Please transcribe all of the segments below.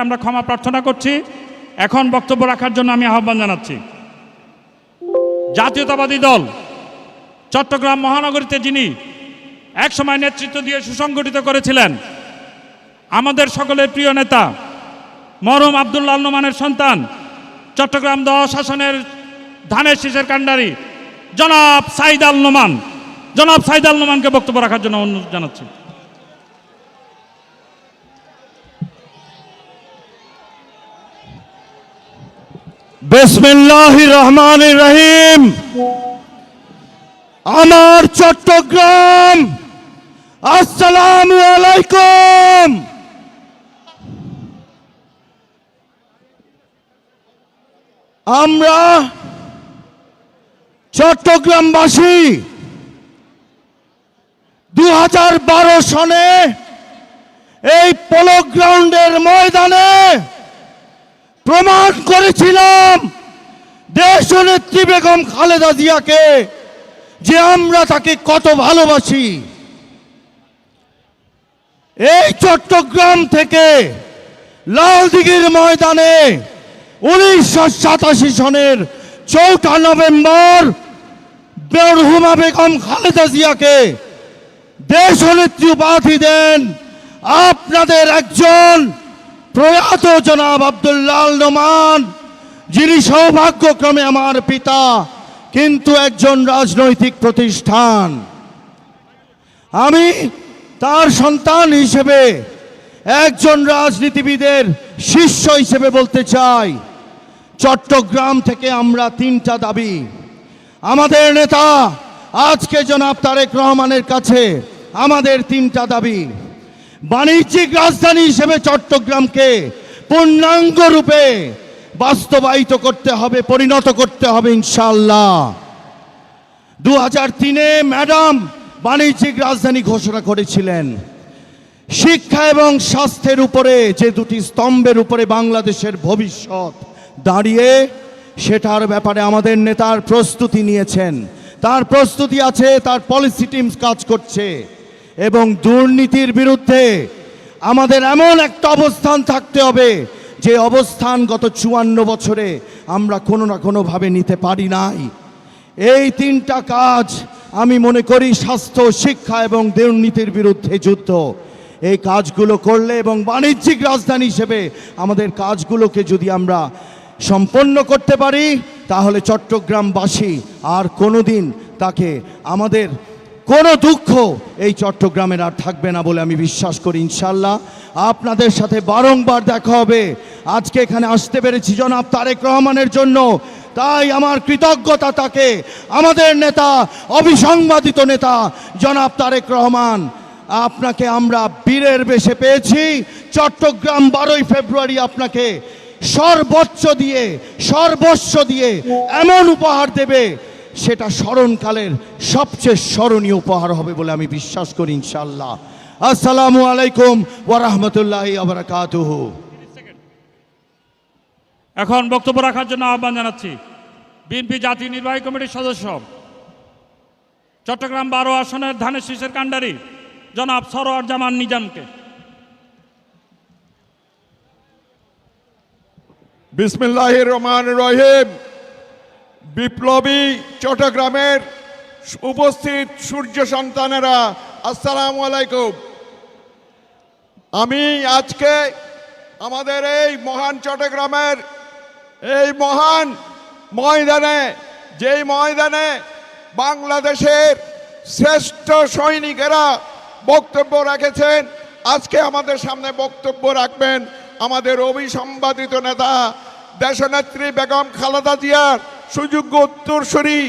আমরা ক্ষমা প্রার্থনা করছি। এখন বক্তব্য রাখার জন্য আমি আহ্বান জানাচ্ছি জাতীয়তাবাদী দল চট্টগ্রাম মহানগরীতে যিনি একসময় নেতৃত্ব দিয়ে সুসংগঠিত করেছিলেন আমাদের সকলের প্রিয় নেতা মরহুম আব্দুল্লাহ আল নোমানের সন্তান চট্টগ্রাম 10 আসনের ধানের শীষের কাণ্ডারি জনাব সাইদ আল নোমানকে বক্তব্য রাখার জন্য অনুরোধ জানাচ্ছি। বিসমিল্লাহির রহমানির রহিম। আমার চট্টগ্রাম, আসসালামু আলাইকুম। আমরা চট্টগ্রামবাসী 2012 সনে এই পোলো গ্রাউন্ডের ময়দানে প্রমাণ করেছিলাম দেশনেত্রী বেগম খালেদা জিয়াকে যে আমরা তাকে কত ভালোবাসি। এই চট্টগ্রাম থেকে লালদিঘির ময়দানে 1987 সনের 4 নভেম্বর মরহুমা বেগম খালেদা জিয়াকে দেশনেত্রী উপাধি দেন আপনাদের একজন প্রয়াত জনাব আব্দুল্লাহ আল নোমান, যিনি সৌভাগ্যক্রমে আমার পিতা কিন্তু একজন রাজনৈতিক প্রতিষ্ঠান। আমি তার সন্তান হিসেবে একজন রাজনীতিবিদের শিষ্য হিসেবে বলতে চাই, চট্টগ্রাম থেকে আমরা 3টা দাবি আমাদের নেতা আজকে জনাব তারেক রহমানের কাছে আমাদের 3টা দাবি। বাণিজ্যিক রাজধানী হিসেবে চট্টগ্রামকে পূর্ণাঙ্গ রূপে বাস্তবায়িত করতে হবে, পরিণত করতে হবে ইনশাআল্লাহ। 2003-এ ম্যাডাম বাণিজ্যিক রাজধানী ঘোষণা করেছিলেন। শিক্ষা এবং স্বাস্থ্যের উপরে যে 2টি স্তম্ভের উপরে বাংলাদেশের ভবিষ্যৎ দাঁড়িয়ে, সেটার ব্যাপারে আমাদের নেতার প্রস্তুতি নিয়েছেন, তার প্রস্তুতি আছে, তার পলিসি টিমস কাজ করছে। এবং দুর্নীতির বিরুদ্ধে আমাদের এমন একটা অবস্থান থাকতে হবে যে অবস্থান গত 54 বছরে আমরা কোনো না কোনোভাবে নিতে পারি নাই। এই 3টা কাজ আমি মনে করি, স্বাস্থ্য, শিক্ষা এবং দুর্নীতির বিরুদ্ধে যুদ্ধ, এই কাজগুলো করলে এবং বাণিজ্যিক রাজধানী হিসেবে আমাদের কাজগুলোকে যদি আমরা সম্পন্ন করতে পারি, তাহলে চট্টগ্রামবাসী আর কোনোদিন তাকে আমাদের কোনো দুঃখ এই চট্টগ্রামের আর থাকবে না বলে আমি বিশ্বাস করি ইনশাল্লাহ। আপনাদের সাথে বারংবার দেখা হবে। আজকে এখানে আসতে পেরেছি জনাব তারেক রহমানের জন্য, তাই আমার কৃতজ্ঞতা তাকে, আমাদের নেতা, অবিসংবাদিত নেতা জনাব তারেক রহমান। আপনাকে আমরা বীরের বেশে পেয়েছি। চট্টগ্রাম 12ই ফেব্রুয়ারি আপনাকে সর্বস্ব দিয়ে এমন উপহার দেবে, সেটা স্মরণকালের সবচেয়ে স্মরণীয় উপহার হবে বলে আমি বিশ্বাস করি ইনশাআল্লাহ। আসসালামু আলাইকুম ওয়া রাহমাতুল্লাহি ওয়া বারাকাতুহু। এখন বক্তব্য রাখার জন্য আহ্বান জানাচ্ছি বিএনপি জাতীয় নির্বাহী কমিটির সদস্য চট্টগ্রাম 12 আসনের ধানের শীষের কাণ্ডারি জনাব সরোয়ার জামান নিজামকে। বিসমিল্লাহির রহমানির রহিম। বিপ্লবী চট্টগ্রামের উপস্থিত সূর্য সন্তানেরা, আসসালামু আলাইকুম। আমি আজকে আমাদের এই মহান চট্টগ্রামের এই মহান ময়দানে, যেই ময়দানে বাংলাদেশের শ্রেষ্ঠ সৈনিকেরা বক্তব্য রেখেছেন, আজকে আমাদের সামনে বক্তব্য রাখবেন আমাদের অবিসংবাদিত নেতা দেশনেত্রী বেগম খালেদা জিয়ার সুযোগ্য উত্তরসূরি,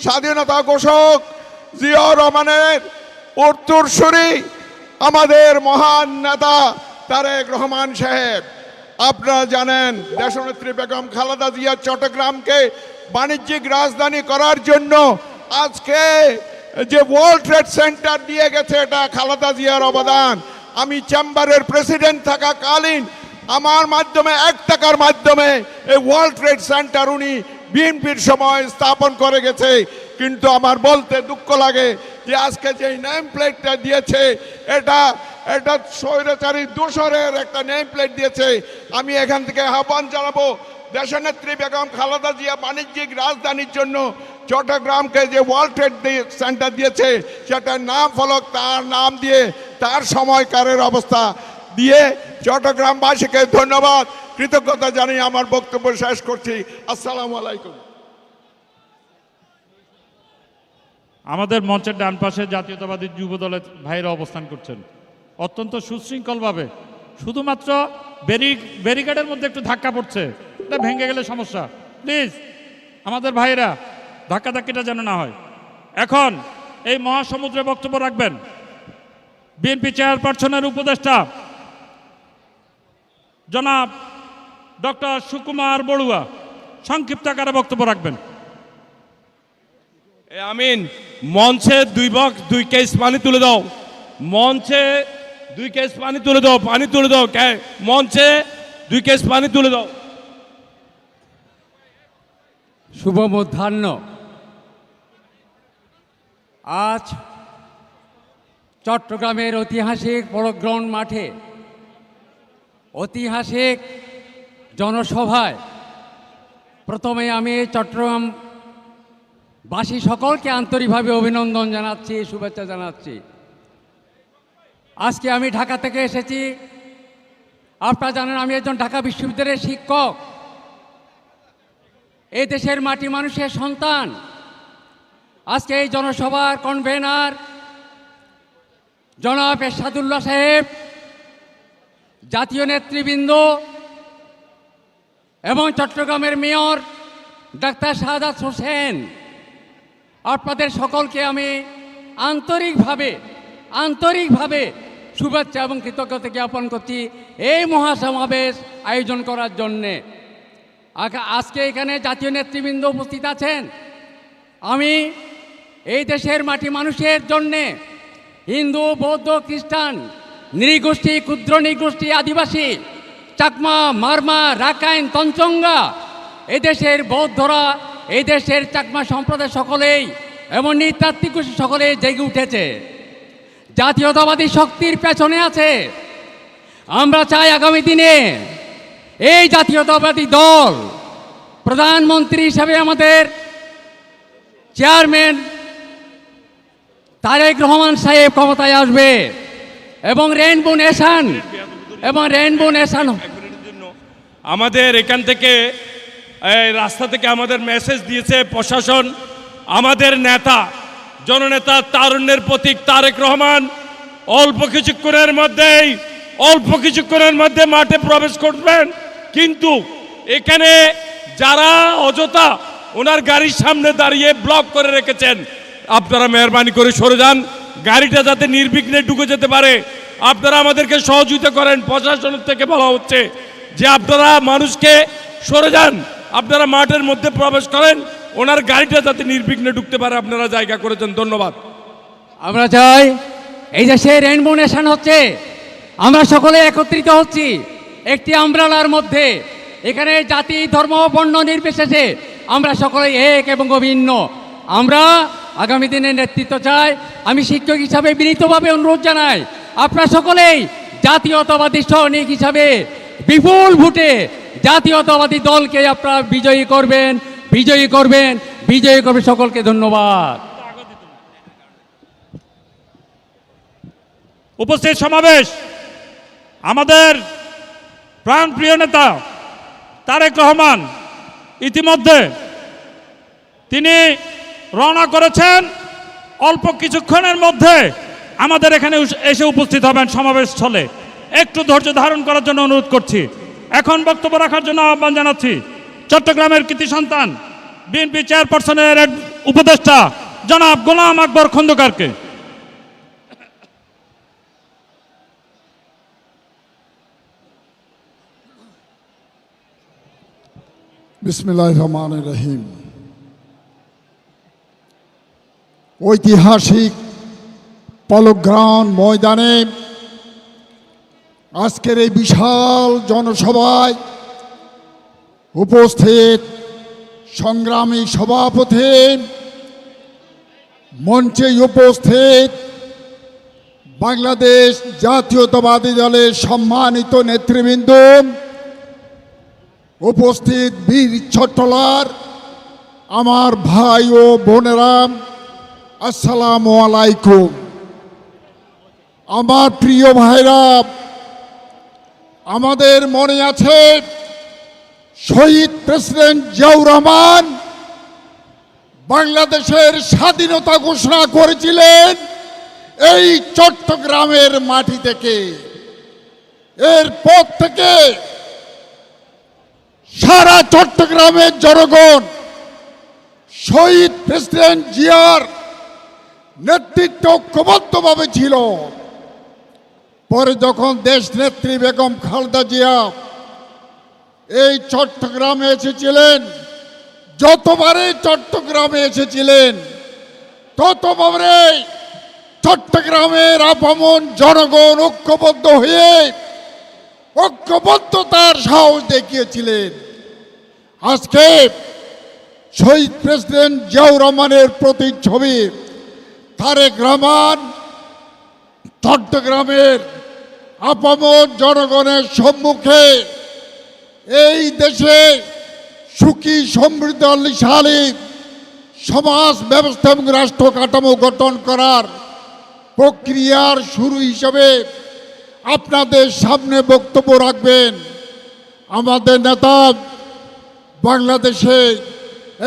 স্বাধীনতা ঘোষক জিয়াউর রহমানের উত্তরসূরি আমাদের মহান নেতা তারেক রহমান সাহেব। আপনারা জানেন দেশনেত্রী বেগম খালেদা জিয়া চট্টগ্রামকে বাণিজ্যিক রাজধানী করার জন্য আজকে যে ওয়ার্ল্ড ট্রেড সেন্টার দিয়ে গেছে, এটা খালেদা জিয়ার অবদান। আমি চেম্বারের প্রেসিডেন্ট থাকাকালীন আমার মাধ্যমে 1 টাকার মাধ্যমে এই ওয়ার্ল্ড ট্রেড সেন্টার উনি বিএনপির সময় স্থাপন করে গেছে। কিন্তু আমার বলতে দুঃখ লাগে যে আজকে যে নেম প্লেটটা দিয়েছে, এটা এটা স্বৈরাচারী দোসরের একটা নেম প্লেট দিয়েছে। আমি এখান থেকে আহ্বান জানাবো দেশনেত্রী বেগম খালেদা জিয়া বাণিজ্যিক রাজধানীর জন্য চট্টগ্রামকে যে ওয়ার্ল্ড ট্রেড সেন্টার দিয়েছে সেটার নাম ফলক তার নাম দিয়ে তার সময়কারের অবস্থা দিয়ে চট্টগ্রামবাসীকে ধন্যবাদ কৃতজ্ঞতা জানিয়ে আমার বক্তব্য শেষ করছি। আসসালামু আলাইকুম। আমাদের মঞ্চের ডান পাশে জাতীয়তাবাদী যুব দলের ভাইরা অবস্থান করছেন অত্যন্ত সুশৃঙ্খলভাবে। শুধুমাত্র ব্যারিকেডের মধ্যে একটু ধাক্কা পড়ছে, এটা ভেঙে গেলে সমস্যা। প্লিজ আমাদের ভাইরা ধাক্কাধাক্কিটা যেন না হয়। এখন এই মহাসমুদ্রে বক্তব্য রাখবেন বিএনপি চেয়ারপারসনের উপদেষ্টা জনাব ডক্টর সুকুমার বড়ুয়া সংক্ষিপ্ত আকারে বক্তব্য রাখবেন। আমিন। মঞ্চে দুই কেস পানি তুলে দাও, মঞ্চে 2 কেস পানি তুলে দাও, পানি তুলে দাও, মঞ্চে 2 কেস পানি তুলে দাও। শুভ মধ্যাহ্ন। আজ চট্টগ্রামের ঐতিহাসিক পরগ্রাউন্ড মাঠে ঐতিহাসিক জনসভায় প্রথমে আমি চট্টগ্রামবাসী সকলকে আন্তরিকভাবে অভিনন্দন জানাচ্ছি, শুভেচ্ছা জানাচ্ছি। আজকে আমি ঢাকা থেকে এসেছি। আপনারা জানেন আমি একজন ঢাকা বিশ্ববিদ্যালয়ের শিক্ষক। এই দেশের মাটি মানুষের সন্তান। আজকে এই জনসভার কনভেনার জনাব এরশাদুল্লাহ সাহেব, জাতীয় নেতৃবৃন্দ এবং চট্টগ্রামের মেয়র ডাক্তার শাহাদাত হোসেন, আপনাদের সকলকে আমি আন্তরিকভাবে শুভেচ্ছা এবং কৃতজ্ঞতা জ্ঞাপন করছি এই মহাসমাবেশ আয়োজন করার জন্যে। আজকে এখানে জাতীয় নেতৃবৃন্দ উপস্থিত আছেন। আমি এই দেশের মাটি মানুষের জন্যে হিন্দু, বৌদ্ধ, খ্রিস্টান, নৃগোষ্ঠী, ক্ষুদ্র নৃগোষ্ঠী, আদিবাসী, চাকমা, মারমা, রাখাইন, তঞ্চঙ্গা, এদেশের বৌদ্ধরা, এই দেশের চাকমা সম্প্রদায় সকলেই এবং নৃতাত্ত্বিক গোষ্ঠী সকলেই জেগে উঠেছে, জাতীয়তাবাদী শক্তির পেছনে আছে। আমরা চাই আগামী দিনে এই জাতীয়তাবাদী দল প্রধানমন্ত্রী হিসাবে আমাদের চেয়ারম্যান তারেক রহমান সাহেব ক্ষমতায় আসবে এবং রেইনবো নেশন আমাদের এখান থেকে রাস্তা থেকে আমাদের মেসেজ দিয়েছে প্রশাসন। আমাদের নেতা, জননেতা, তারুণ্যের প্রতীক তারেক রহমান অল্প কিছুক্ষণের মধ্যে মাঠে প্রবেশ করবেন। কিন্তু এখানে যারা অযথা ওনার গাড়ির সামনে দাঁড়িয়ে ব্লক করে রেখেছেন, আপনারা মেহরবানি করে সরে যান, গাড়িটা যাতে নির্বিঘ্নে ঢুকে যেতে পারে। আপনারা আমাদেরকে সহযোগিতা করেন। প্রশাসনের থেকে বলা হচ্ছে যে আপনারা মানুষকে সরে যান, আপনারা মাঠের মধ্যে প্রবেশ করেন, ওনার গাড়িটা যাতে নির্বিঘ্নে ঢুকতে পারে আপনারা জায়গা করেছেন। ধন্যবাদ। আমরা চাই এই দেশে রেইনবো নেশন হচ্ছে, আমরা সকলে একত্রিত হচ্ছি একটি আমব্রেলার মধ্যে। এখানে জাতি, ধর্ম, বর্ণ নির্বিশেষে আমরা সকলে এক এবং অভিন্ন। আমরা আগামী দিনের নেতৃত্ব চাই। আমি শিক্ষক হিসাবে বিনীতভাবে অনুরোধ জানাই, আপনারা সকলেই জাতীয়তাবাদী সৈনিক হিসাবে বিপুল ভোটে জাতীয়তাবাদী দলকে আপনারা বিজয়ী করবেন। সকলকে ধন্যবাদ। উপস্থিত সমাবেশ আমাদের প্রাণপ্রিয় নেতা তারেক রহমান ইতিমধ্যে তিনি রওনা করেছেন। অল্প কিছুক্ষণের মধ্যে আমাদের এখানে এসে উপস্থিত হবেন সমাবেশ স্থলে। একটু ধৈর্য ধারণ করার জন্য অনুরোধ করছি। এখন বক্তব্য রাখার জন্য আহ্বান জানাচ্ছি চট্টগ্রামের কৃতি সন্তান বিএনপি চেয়ারপারসনের এক উপদেষ্টা জনাব গোলাম আকবর খন্দকারকে। বিসমিল্লাহির রহমানির রহিম। ঐতিহাসিক পলগ্রাউন্ড ময়দানে আজকের এই বিশাল জনসভায় উপস্থিত সংগ্রামী সভাপতি, মঞ্চে উপস্থিত বাংলাদেশ জাতীয়তাবাদী দলের সম্মানিত নেতৃবৃন্দ, উপস্থিত বীর চট্টলার, আমার ভাই ও বোনেরা, আসসালামু আলাইকুম। আমার প্রিয় ভাইরা, আমাদের মনে আছে শহীদ প্রেসিডেন্ট জিয়াউর রহমান বাংলাদেশের স্বাধীনতা ঘোষণা করেছিলেন এই চট্টগ্রামের মাটি থেকে। এরপর থেকে সারা চট্টগ্রামের জনগণ শহীদ প্রেসিডেন্ট জিয়ার নেতৃত্বে ঐক্যবদ্ধভাবে ছিল। পরে যখন দেশ নেত্রী বেগম খালেদা জিয়া এই চট্টগ্রামে এসেছিলেন, যতবারে চট্টগ্রামে এসেছিলেন ততবারে চট্টগ্রামের আপামন জনগণ ঐক্যবদ্ধ হয়ে ঐক্যবদ্ধতার সাহস দেখিয়েছিলেন। আজকে শহীদ প্রেসিডেন্ট জিয়াউর রহমানের প্রতিচ্ছবি তারেক রহমান চট্টগ্রামের আপামর জনগণের সম্মুখে এই দেশে সুখী সমৃদ্ধশালী সমাজ ব্যবস্থা এবং রাষ্ট্র কাঠামো গঠন করার প্রক্রিয়ার শুরু হিসাবে আপনাদের সামনে বক্তব্য রাখবেন। আমাদের নেতা বাংলাদেশে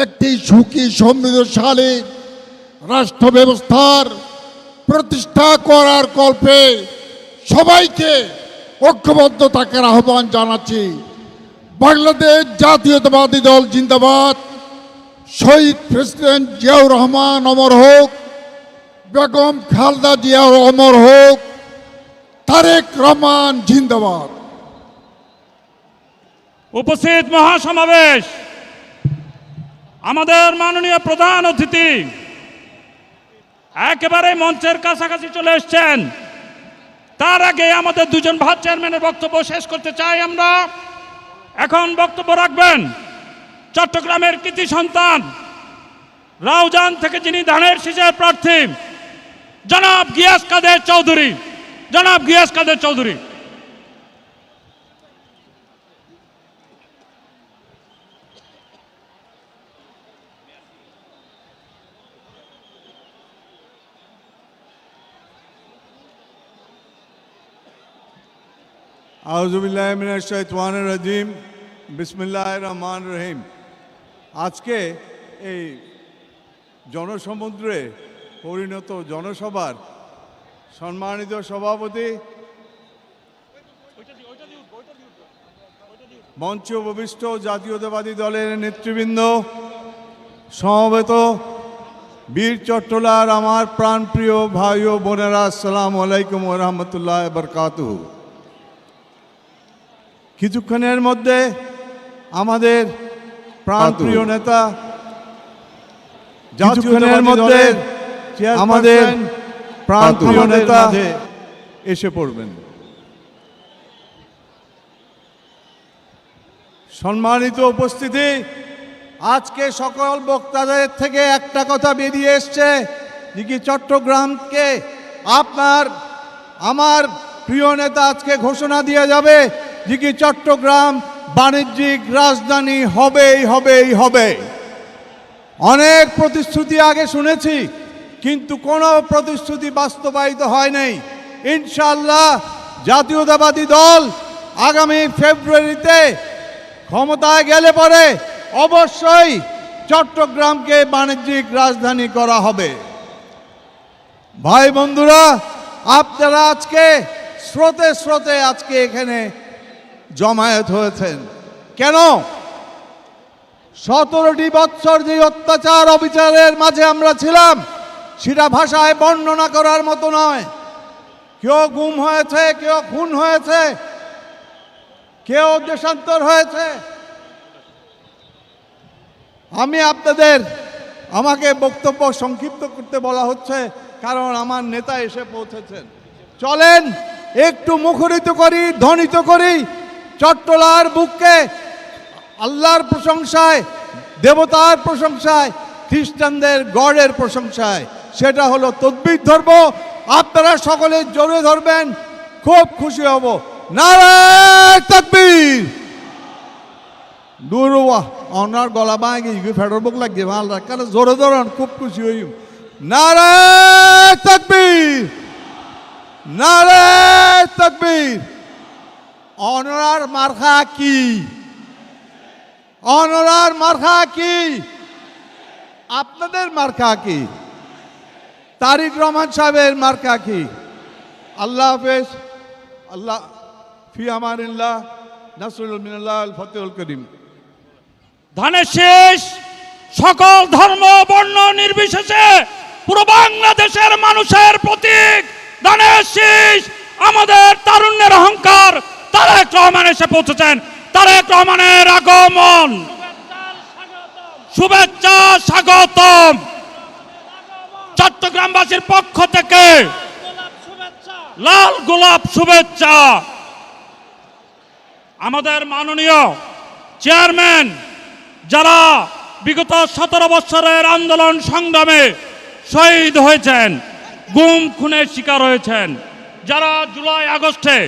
একটি সুখী সমৃদ্ধশালী রাষ্ট্র ব্যবস্থার প্রতিষ্ঠা করার কল্পে সবাইকে ঐক্যবদ্ধ থাকার আহ্বান জানাচ্ছি। বাংলাদেশ জাতীয়তাবাদী দল জিন্দাবাদ। শহীদ প্রেসিডেন্ট জিয়াউর রহমান অমর হোক, বেগম খালেদা জিয়া অমর হোক, তারেক রহমান জিন্দাবাদ। উপস্থিত মহাসমাবেশ, আমাদের মাননীয় প্রধান অতিথি একেবারে মঞ্চের কাছাকাছি চলে এসেছেন। তার আগে আমাদের দুজন ভাইস চেয়ারম্যানের বক্তব্য শেষ করতে চাই আমরা। এখন বক্তব্য রাখবেন চট্টগ্রামের কৃতি সন্তান, রাউজান থেকে যিনি ধানের শীষের প্রার্থী, জনাব গিয়াস কাদের চৌধুরী। জনাব গিয়াস কাদের চৌধুরী। আউযুবিল্লাহি মিনাশ শাইতানির রাজিম, বিসমিল্লাহির রহমানির রহিম। আজকে এই জনসমুদ্রে পরিণত জনসভার সম্মানিত সভাপতি, মঞ্চে উপবিষ্ট জাতীয়তাবাদী দলের নেতৃবৃন্দ, সমবেত বীর চট্টলার আমার প্রাণপ্রিয় ভাই ও বোনেরা, আসসালামু আলাইকুম ওয়া রাহমাতুল্লাহি ওয়া বারাকাতুহু। কিছুক্ষণের মধ্যে আমাদের প্রাণপ্রিয় নেতা, কিছুক্ষণের মধ্যে আমাদের প্রাণপ্রিয় নেতা এসে পড়বেন। সম্মানিত উপস্থিতি, আজকে সকল বক্তাদের থেকে একটা কথা বেরিয়ে এসছে যে কি চট্টগ্রামকে আমার প্রিয় নেতা আজকে ঘোষণা দিয়ে যাবে যে কি চট্টগ্রাম বাণিজ্যিক রাজধানী হবেই হবেই হবে। অনেক প্রতিশ্রুতি আগে শুনেছি, কিন্তু কোনো প্রতিশ্রুতি বাস্তবায়িত হয় নাই। ইনশাআল্লাহ জাতীয়তাবাদী দল আগামী ফেব্রুয়ারিতে ক্ষমতায় গেলে পরে অবশ্যই চট্টগ্রামকে বাণিজ্যিক রাজধানী করা হবে। ভাই বন্ধুরা, আপনারা আজকে স্রোতে স্রোতে আজকে এখানে জমায়েত হয়েছেন কেন? 17টি বৎসর যে অত্যাচার অবিচারের মাঝে আমরা ছিলাম, সেটা ভাষায় বর্ণনা করার মতো নয়। কেউ গুম হয়েছে, কেউ খুন হয়েছে, কেউ দেশান্তর হয়েছে। আমাকে বক্তব্য সংক্ষিপ্ত করতে বলা হচ্ছে, কারণ আমার নেতা এসে পৌঁছেছেন। চলেন একটু মুখরিত করি, ধ্বনিত করি চট্টলার বুককে আল্লাহর প্রশংসায়, দেবতার প্রশংসায়, খ্রিস্টানদের গডের প্রশংসায়। সেটা হলো তকবীর ধরব আপনারা সকলে জোরে ধরবেন, খুব খুশি হব। নারায়ণ তাকবীর। দূর ওনার গলা ভাঙে ফেডার বুক লাগিয়ে মাল রাখেন, জোরে ধরেন, খুব খুশি হই। নারায়ণ তাকবীর, নারায়ণ তাকবীর। অনরার মার্কা কি? অনরার মার্কা কি? আপনাদের মার্কা কি? তারিক রহমান সাহেবের মার্কা কি? আল্লাহ হাফেজ। আল্লাহ ফি আমানিল্লাহ, নাসরুল মিনাল্লাহ, আল ফাতিহুল করিম। ধানের শীষ সকল ধর্ম বর্ণ নির্বিশেষে পুরো বাংলাদেশের মানুষের প্রতীক। ধানের শীষ আমাদের তারুণ্যের অহংকার। তারেক রহমান এসে পৌঁছেছেন। তারেক রহমানের আগমন, শুভেচ্ছা, স্বাগতম। চট্টগ্রামবাসীর পক্ষ থেকে লাল গোলাপ শুভেচ্ছা। আমাদের মাননীয় চেয়ারম্যান, যারা বিগত 17 বছরের আন্দোলন সংগ্রামে শহীদ হয়েছেন, গুম খুনের শিকার হয়েছেন, যারা জুলাই আগস্টে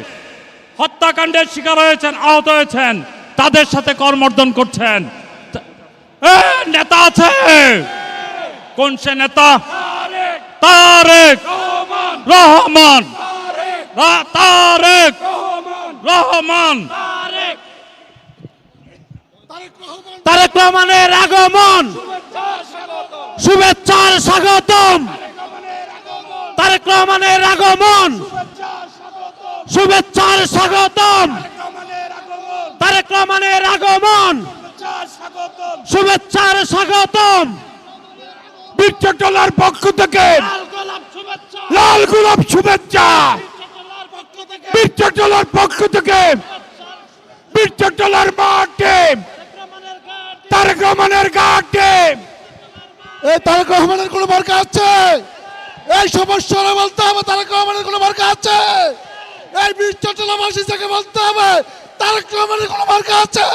হত্যাকাণ্ডের শিকার হয়েছেন, আহত হয়েছেন, তাদের সাথে করমর্দন করছেন। নেতা আছে, কোন সে নেতা? তারেক রহমান, তারেক রহমান। তারেক রহমানের আগমন, শুভেচ্ছার স্বাগতম। তারেক রহমানের আগমন, শুভেচ্ছার স্বাগতম। তারেক রহমানের আগমন, শুভেচ্ছার স্বাগতম। বিরচট্টলার পক্ষ থেকে লাল গোলাপ শুভেচ্ছা। বিরচট্টলার পক্ষ থেকে, বিরচট্টলার মাঠে তারেক রহমানের ঘাটে। এই তারেক রহমানের কোনো মার্কা আছে? এই সমস্যাটা বলতে হবে তারেক রহমানের কোনো মার্কা আছে? এই বীর চট্টলাবাসী থেকে বলতে হবে তারেক রহমানের কোনো মার্কা আছে?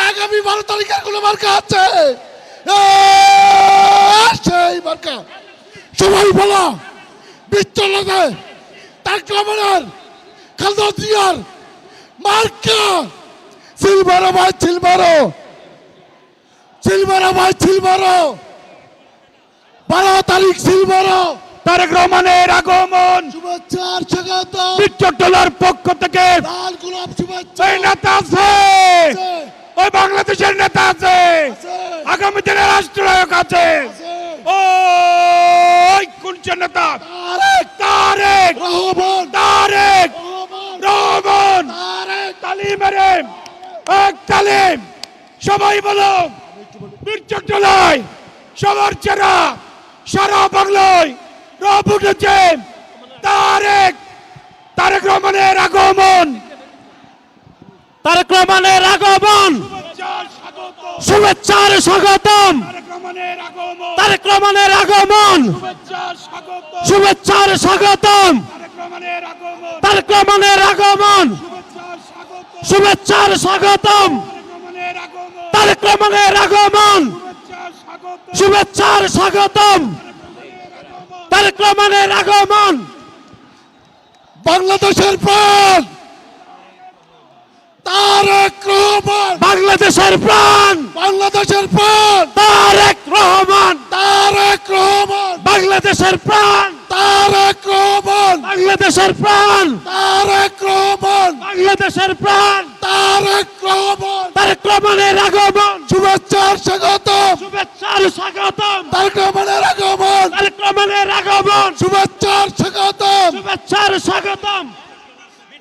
আগামী 12 তারিখের কোনো মার্কা আছে? সেই মার্কা সবাই বলা বীর চট্টলাতে তারেক রহমানের, খালেদা জিয়ার মার্কা সিলভারো ভাই, সিলভারো, সিলভারো ভাই, সিলভারো। 12 তারিখ সিলভারো। তারেক রহমানের আগমন, শুভেচ্ছার স্বাগত। বিরচট্টলার পক্ষ থেকে লাল গোলাপ শুভেচ্ছা। ওই নেতা আছে, ওই বাংলাদেশের নেতা আছে, আগামী দিনের রাষ্ট্রনায়ক আছে। ওই কোন সে নেতা? তারেক রহমান, তারেক রহমান। তারেক তালিমের এক তালিম। সবাই বলো বিরচট্টলায় সবার চেরা, সারা বাংলায় রব উঠেছে। তারেক, তারেক রহমানের আগমন, তারেক রহমানের আগমন, শুভেচ্ছার স্বাগতম। তারেক রহমানের আগমন, শুভেচ্ছার স্বাগতম। তারেক রহমানের আগমন, শুভেচ্ছার স্বাগতম। তারেক রহমানের আগমন, শুভেচ্ছার স্বাগতম। তারেক রহমানের আগমন। বাংলাদেশের প্রাণ তারেক রহমান, বাংলাদেশের প্রাণ, বাংলাদেশের প্রাণ তারেক রহমান। তারেক রহমান, বাংলাদেশের প্রাণ, তারেক রহমান, বাংলাদেশের প্রাণ, তারেক রহমান, বাংলাদেশের প্রাণ। তারেক রহমান। তারেক রহমানের আগমন, শুভেচ্ছার স্বাগত। শুভেচ্ছার স্বাগতম। তারেক রহমানের আগমন, তারেক রহমানের আগমন, শুভেচ্ছার স্বাগত। শুভেচ্ছার স্বাগতম।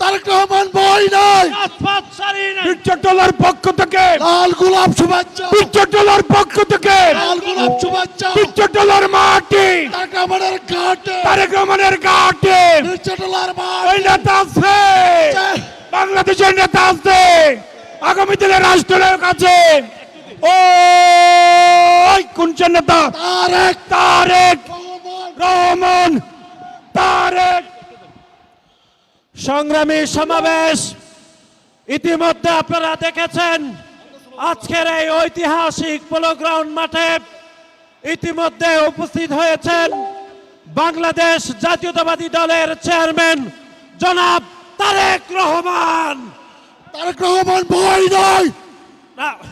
তারেক রহমান বই নাই, রাজপথ সারি নাই। বিরচট্টলার পক্ষ থেকে লাল গোলাপ শুভেচ্ছা। বিরচট্টলার পক্ষ থেকে লাল গোলাপ শুভেচ্ছা। বিরচট্টলার মাটি, তারেক রহমানের ঘাটে, তারেক রহমানের ঘাটে চট্টলার ওই নেতা আছে, বাংলাদেশের নেতা আছে, আগামী দিনে রাষ্ট্রনায়ক আছে। ওই কোন সে নেতা? তারেক তারেক রহমান। তারেক। সংগ্রামী সমাবেশ ইতিমধ্যে আপনারা দেখেছেন। আজকের এই ঐতিহাসিক পোলো গ্রাউন্ড মাঠে ইতিমধ্যে উপস্থিত হয়েছেন বাংলাদেশ জাতীয়তাবাদী দলের চেয়ারম্যান জনাব তারেক রহমান। তারেক রহমান ভয় নয়। না-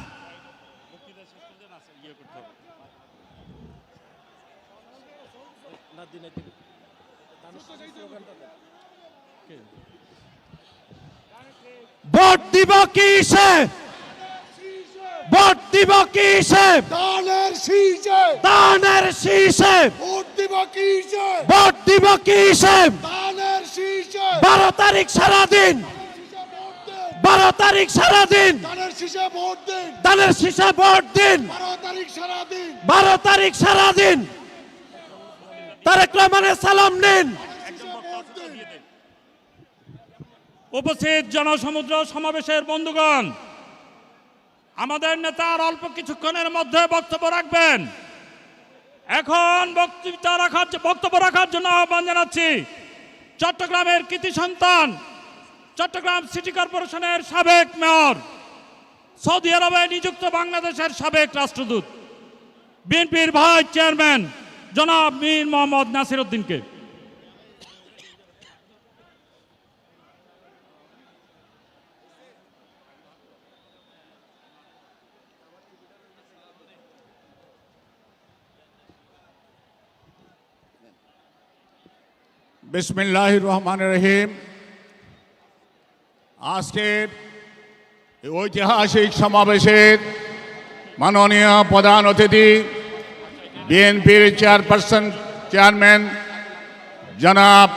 ভোট দিব কিসে? ভোট দিব কিসে? দানের শীষে দানের শীষে। ভোট দিব কিসে? ভোট দিব কিসে? দানের শীষে 12 তারিখ সারাদিন, শীষে ভোট দিন। 12 তারিখ সারাদিন দানের শীষে ভোট দিন। দানের শীষে ভোট দিন। 12 তারিখ সারাদিন 12 তারিখ সারাদিন তারেক রহমানের সালাম নিন। শীষে ভোট দিন। উপস্থিত জনসমুদ্র সমাবেশের বন্ধুগণ, আমাদের নেতা আর অল্প কিছুক্ষণের মধ্যে বক্তব্য রাখবেন। এখন বক্তব্য রাখার জন্য আহ্বান জানাচ্ছি চট্টগ্রামের কৃতি সন্তান, চট্টগ্রাম সিটি কর্পোরেশনের সাবেক মেয়র, সৌদি আরবে নিযুক্ত বাংলাদেশের সাবেক রাষ্ট্রদূত, বিএনপির ভাইস চেয়ারম্যান জনাব মীর মোহাম্মদ নাসির উদ্দিনকে। বিসমিল্লাহির রহমানির রহিম। আজকের এই ঐতিহাসিক সমাবেশের মাননীয় প্রধান অতিথি বিএনপির চেয়ারম্যান জনাব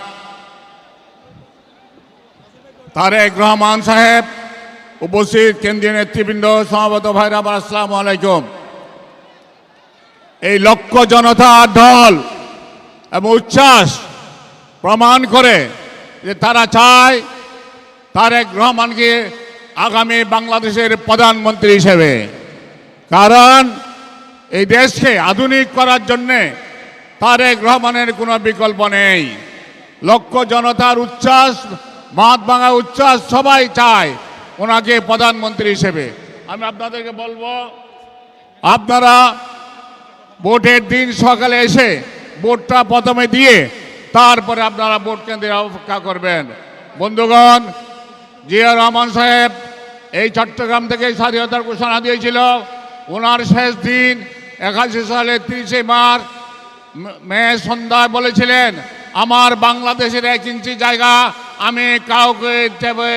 তারেক রহমান সাহেব, উপস্থিত কেন্দ্রীয় নেতৃবৃন্দ, সমাবেত ভাইরা, আসসালামু আলাইকুম। এই লক্ষ জনতার ঢল এবং উচ্ছ্বাস প্রমাণ করে যে তারা চায় তারেক রহমানকে আগামী বাংলাদেশের প্রধানমন্ত্রী হিসেবে। কারণ এই দেশকে আধুনিক করার জন্যে তারেক রহমানের কোনো বিকল্প নেই। লক্ষ জনতার উচ্ছ্বাস, মাত ভাঙা উচ্ছ্বাস, সবাই চায় ওনাকে প্রধানমন্ত্রী হিসেবে। আমি আপনাদেরকে বলবো, আপনারা ভোটের দিন সকালে এসে ভোটটা প্রথমে দিয়ে তারপরে আপনারা ভোট কেন্দ্রে অপেক্ষা করবেন। বন্ধুগণ, জিয়া রহমান সাহেব এই চট্টগ্রাম থেকে স্বাধীনতার ঘোষণা দিয়েছিল। ওনার শেষ দিন 81 সালের 30 মার্চ মে সন্ধ্যায় বলেছিলেন, আমার বাংলাদেশের 1 ইঞ্চি জায়গা আমি কাউকে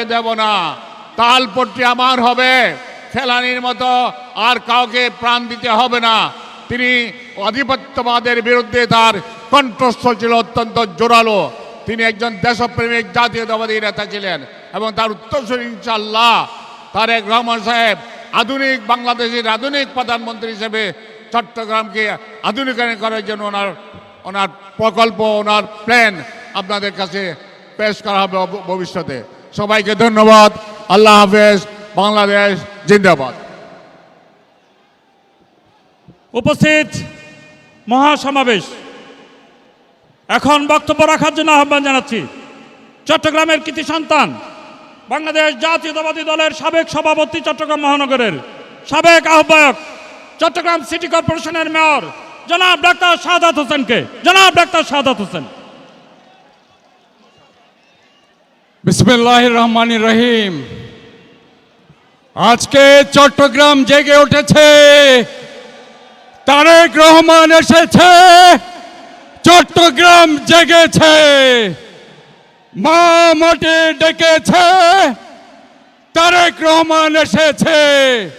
দেব না, তালপট্টি আমার হবে, ফেলানির মতো আর কাউকে প্রাণ দিতে হবে না। তিনি আধিপত্যবাদের বিরুদ্ধে তার কণ্ঠস্বর ছিল অত্যন্ত জোরালো। তিনি একজন দেশপ্রেমিক জাতীয়তাবাদী নেতা ছিলেন এবং তার উত্তরসূরি ইনশাআল্লাহ তারেক রহমান সাহেব আধুনিক বাংলাদেশের আধুনিক প্রধানমন্ত্রী হিসেবে চট্টগ্রামকে আধুনিকায়ন করার জন্য ওনার প্রকল্প, ওনার প্ল্যান আপনাদের কাছে পেশ করা হবে ভবিষ্যতে। সবাইকে ধন্যবাদ। আল্লাহ হাফেজ। বাংলাদেশ জিন্দাবাদ। উপস্থিত মহাসমাবেশ, এখন বক্তব্য রাখার জন্য আহ্বান জানাচ্ছি চট্টগ্রামের কৃতি সন্তান, বাংলাদেশ জাতীয়তাবাদী দলের সাবেক সভাপতি, চট্টগ্রাম মহানগরের সাবেক আহ্বায়ক, চট্টগ্রাম সিটি কর্পোরেশনের মেয়র জনাব ডাক্তার শাহাদাত হোসেনকে। জনাব ডাক্তার শাহাদাত হোসেন। বিসমিল্লাহির রহমানির রহিম। আজকে চট্টগ্রাম জেগে উঠেছে, তারেক রহমান এসেছে, চট্টগ্রাম জেগেছে, মা মাটি ডেকেছে, তারেক রহমান এসেছে।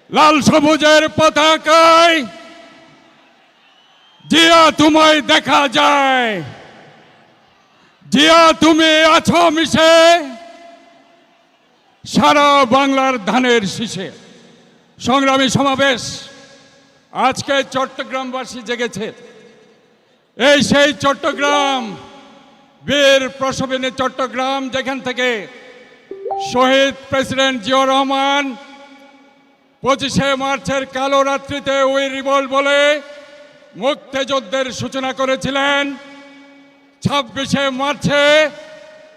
লাল সবুজের পতাকায় জিয়া তোমায় দেখা যায়, জিয়া তুমি আছো মিশে সারা বাংলার ধানের শীষে। সংগ্রামী সমাবেশ, আজকে চট্টগ্রামবাসী জেগেছে। এই সেই চট্টগ্রাম, বীর প্রসবিনী চট্টগ্রাম, যেখান থেকে শহীদ প্রেসিডেন্ট জিয়াউর রহমান 25শে মার্চের কালো রাত্রিতে উই রিভল্ট বলে মুক্তিযুদ্ধের সূচনা করেছিলেন। 26শে মার্চে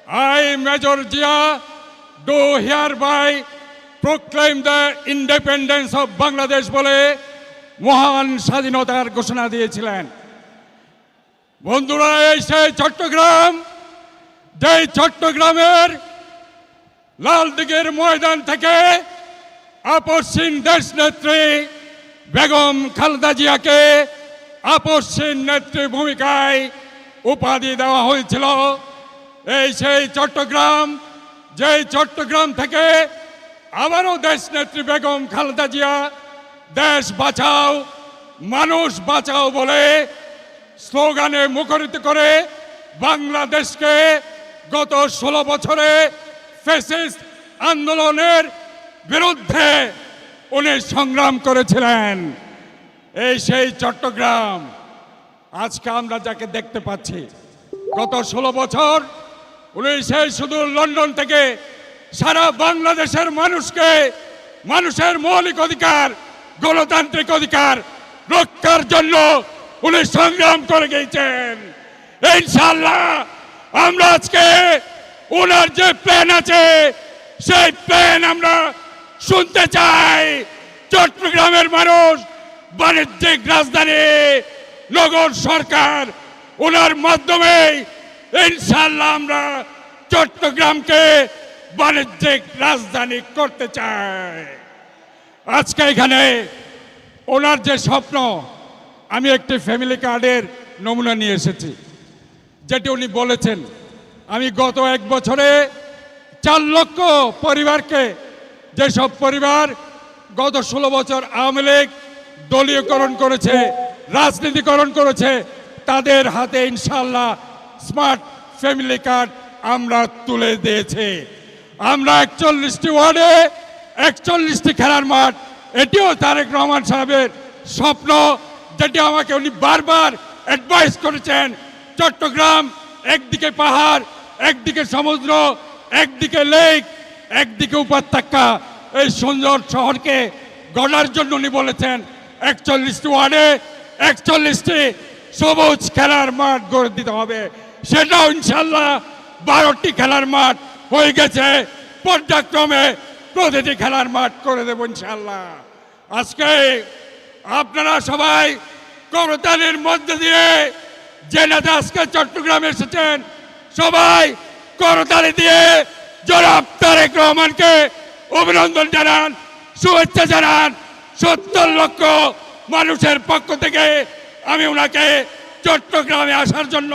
I major Zia do hereby proclaim the independence of Bangladesh বলে মহান স্বাধীনতার ঘোষণা দিয়েছিলেন। বন্ধুরা, এই সেই চট্টগ্রাম, যেই চট্টগ্রামের লালদিঘির ময়দান থেকে আপসহীন দেশনেত্রী বেগম খালেদা জিয়াকে আপসহীন নেত্রী ভূমিকায় উপাধি দেওয়া হয়েছিল। এই সেই চট্টগ্রাম, যেই চট্টগ্রাম থেকে আবারও দেশনেত্রী বেগম খালেদা জিয়া দেশ বাঁচাও মানুষ বাঁচাও বলে স্লোগানে মুখরিত করে বাংলাদেশকে গত 16 বছরে ফ্যাসিস্ট আন্দোলনের বিরুদ্ধে উনি সংগ্রাম করেছিলেন। এই সেই চট্টগ্রাম আজকে আমরা যাকে দেখতে পাচ্ছি, গত 16 বছর উনি সেই শুধু লন্ডন থেকে সারা বাংলাদেশের মানুষকে মানুষের মৌলিক অধিকার, গণতান্ত্রিক অধিকার রক্ষার জন্য উনি সংগ্রাম করে গিয়েছেন। ইনশাআল্লাহ আমরা আজকে ওনার যে প্ল্যান আছে সেই প্ল্যান আমরা শুনতে চাই। চট্টগ্রামের মানুষ বাণিজ্যিক রাজধানী, নগর সরকার, ওনার মাধ্যমে ইনশাআল্লাহ আমরা চট্টগ্রামকে বাণিজ্যিক রাজধানী করতে চাই। আজকে এখানে ওনার যে স্বপ্ন, আমি একটি ফ্যামিলি কার্ডের নমুনা নিয়ে এসেছি, যেটি উনি বলেছেন আমি গত 1 বছরে 4 লক্ষ পরিবারকে, যেসব পরিবার গত 16 বছর আওয়ামী লীগ দলীয়করণ করেছে, রাজনীতিকরণ করেছে, তাদের হাতে ইনশাআল্লাহ স্মার্ট ফ্যামিলি কার্ড আমরা তুলে দিয়েছি। আমরা 41টি ওয়ার্ডে 41টি খেলার মাঠ, এটিও তারেক রহমান সাহেবের স্বপ্ন, যেটি আমাকে উনি বারবার অ্যাডভাইস করেছেন। চট্টগ্রাম একদিকে পাহাড়, একদিকে সমুদ্র, একদিকে লেক, একদিকে উপত্যকা, এই সুন্দর শহরকে গড়ার জন্য উনি বলেছেন 41টি ওয়ার্ডে 41টি সবুজ খেলার মাঠ গড়ে দিতে হবে। সেটাও ইনশাল্লাহ 12টি খেলার মাঠ হয়ে গেছে, পর্যায়ক্রমে প্রতিটি খেলার মাঠ করে দেব ইনশাল্লাহ। আজকে আপনারা সবাই করতালির মধ্যে দিয়ে যে নেতা আজকে চট্টগ্রামে এসেছেন, সবাই করতালি দিয়ে জনাব তারেক রহমানকে অভিনন্দন জানান, শুভেচ্ছা জানান। 70 লক্ষ মানুষের পক্ষ থেকে আমি ওনাকে চট্টগ্রামে আসার জন্য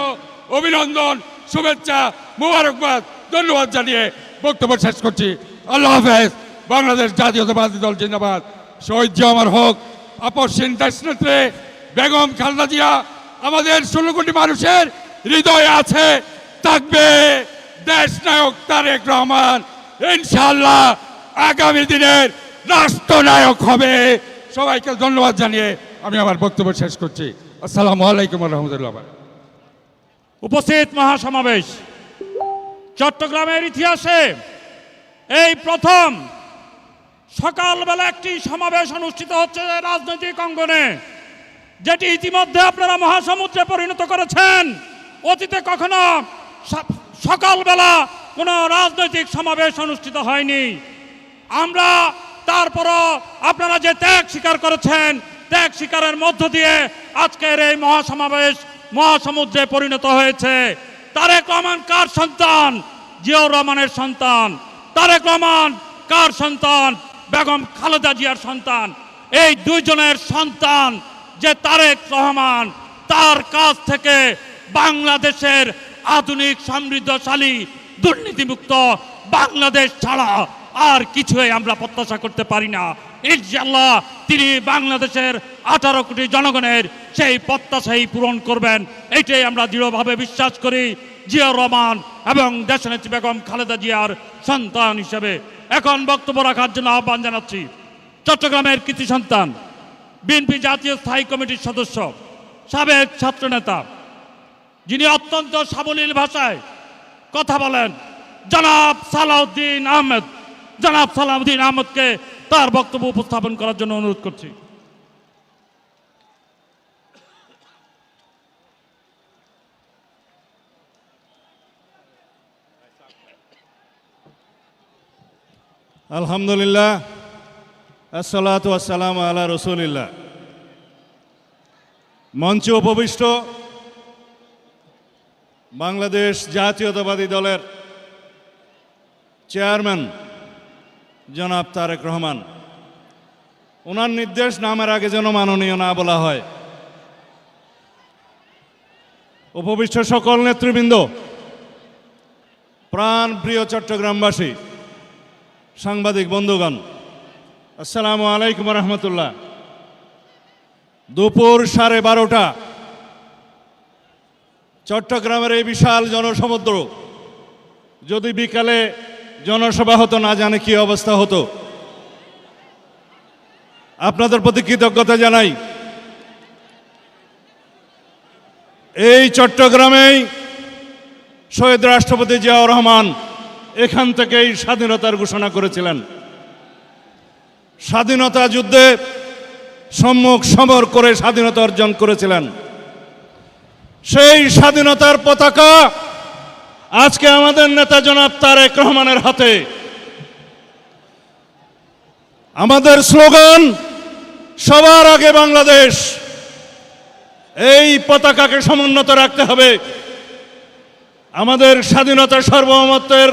অভিনন্দন, শুভেচ্ছা, মুবারকবাদ, ধন্যবাদ জানিয়ে বক্তব্য শেষ করছি। আল্লাহ হাফেজ। বাংলাদেশ জাতীয়তাবাদী দল জিন্দাবাদ। শহীদ জিয়া অমর হোক। আপসহীন দেশনেত্রী বেগম খালেদা জিয়া আমাদের 16 কোটি মানুষের হৃদয়ে আছে, থাকবে। দেশ নায়ক তারেক রহমান ইনশাআল্লাহ আগামী দিনের রাষ্ট্রনায়ক হবে। সবাইকে ধন্যবাদ জানিয়ে আমি আমার বক্তব্য শেষ করছি। আসসালামু আলাইকুম রহমতুল্লাহ। উপস্থিত মহাসমাবেশ, চট্টগ্রামের ইতিহাসে এই প্রথম সকালবেলা একটি সমাবেশ অনুষ্ঠিত হচ্ছে রাজনৈতিক অঙ্গনে, যেটি ইতিমধ্যে আপনারা মহাসমুদ্রে পরিণত করেছেন। অতীতে কখনো সকালবেলা কোনো রাজনৈতিক সমাবেশ অনুষ্ঠিত হয়নি। আমরা তারপরও আপনারা যে ত্যাগ স্বীকার করেছেন, ত্যাগ স্বীকারের মধ্য দিয়ে আজকের এই মহাসমাবেশ মহাসমুদ্রে পরিণত হয়েছে। তারেক রহমান কার সন্তান? জিয়াউর রহমানের সন্তান। তারেক রহমান কার সন্তান? বেগম খালেদা জিয়ার সন্তান। এই দুইজনের সন্তান যে তারেক রহমান, তার কাছ থেকে বাংলাদেশের আধুনিক সমৃদ্ধশালী দুর্নীতিমুক্ত বাংলাদেশ ছাড়া আর কিছুই আমরা প্রত্যাশা করতে পারি না। ইনশাআল্লাহ তিনি বাংলাদেশের 18 কোটি জনগণের সেই প্রত্যাশাই পূরণ করবেন, এইটাই আমরা দৃঢ়ভাবে বিশ্বাস করি। জিয়াউর রহমান এবং দেশনেত্রী বেগম খালেদা জিয়ার সন্তান হিসেবে এখন বক্তব্য রাখার জন্য আহ্বান জানাচ্ছি চট্টগ্রামের কৃতি সন্তান, বিএনপি জাতীয় স্থায়ী কমিটির সদস্য, সাবেক ছাত্রনেতা, যিনি অত্যন্ত সাবলীল ভাষায় কথা বলেন, জনাব সালাউদ্দিন আহমেদ। জনাব সালাউদ্দিন আহমেদকে তার বক্তব্য উপস্থাপন করার জন্য অনুরোধ করছি। আলহামদুলিল্লাহ, আসসালাতু আসসালামু আলা রাসূলিল্লাহ। মঞ্চে উপবিষ্ট বাংলাদেশ জাতীয়তাবাদী দলের চেয়ারম্যান জনাব তারেক রহমান, ওনার নির্দেশ নামের আগে যেন মাননীয় না বলা হয়। উপবিষ্ট সকল নেতৃবৃন্দ, প্রাণ প্রিয় চট্টগ্রামবাসী, সাংবাদিক বন্ধুগণ, আসসালামু আলাইকুম রহমতুল্লাহ। দুপুর 12:30 চট্টগ্রামের এই বিশাল জনসমুদ্র, যদি বিকালে জনসভা হতো না জানে কি অবস্থা হতো। আপনাদের প্রতি কৃতজ্ঞতা জানাই। এই চট্টগ্রামেই শহীদ রাষ্ট্রপতি জিয়াউর রহমান এখান থেকেই স্বাধীনতার ঘোষণা করেছিলেন। স্বাধীনতা যুদ্ধে সম্মুখ সমর করে স্বাধীনতা অর্জন করেছিলেন। সেই স্বাধীনতার পতাকা আজকে আমাদের নেতা জনাব তারেক রহমানের হাতে। আমাদের স্লোগান সবার আগে বাংলাদেশ। এই পতাকাকে সমুন্নত রাখতে হবে। আমাদের স্বাধীনতা সার্বভৌমত্বের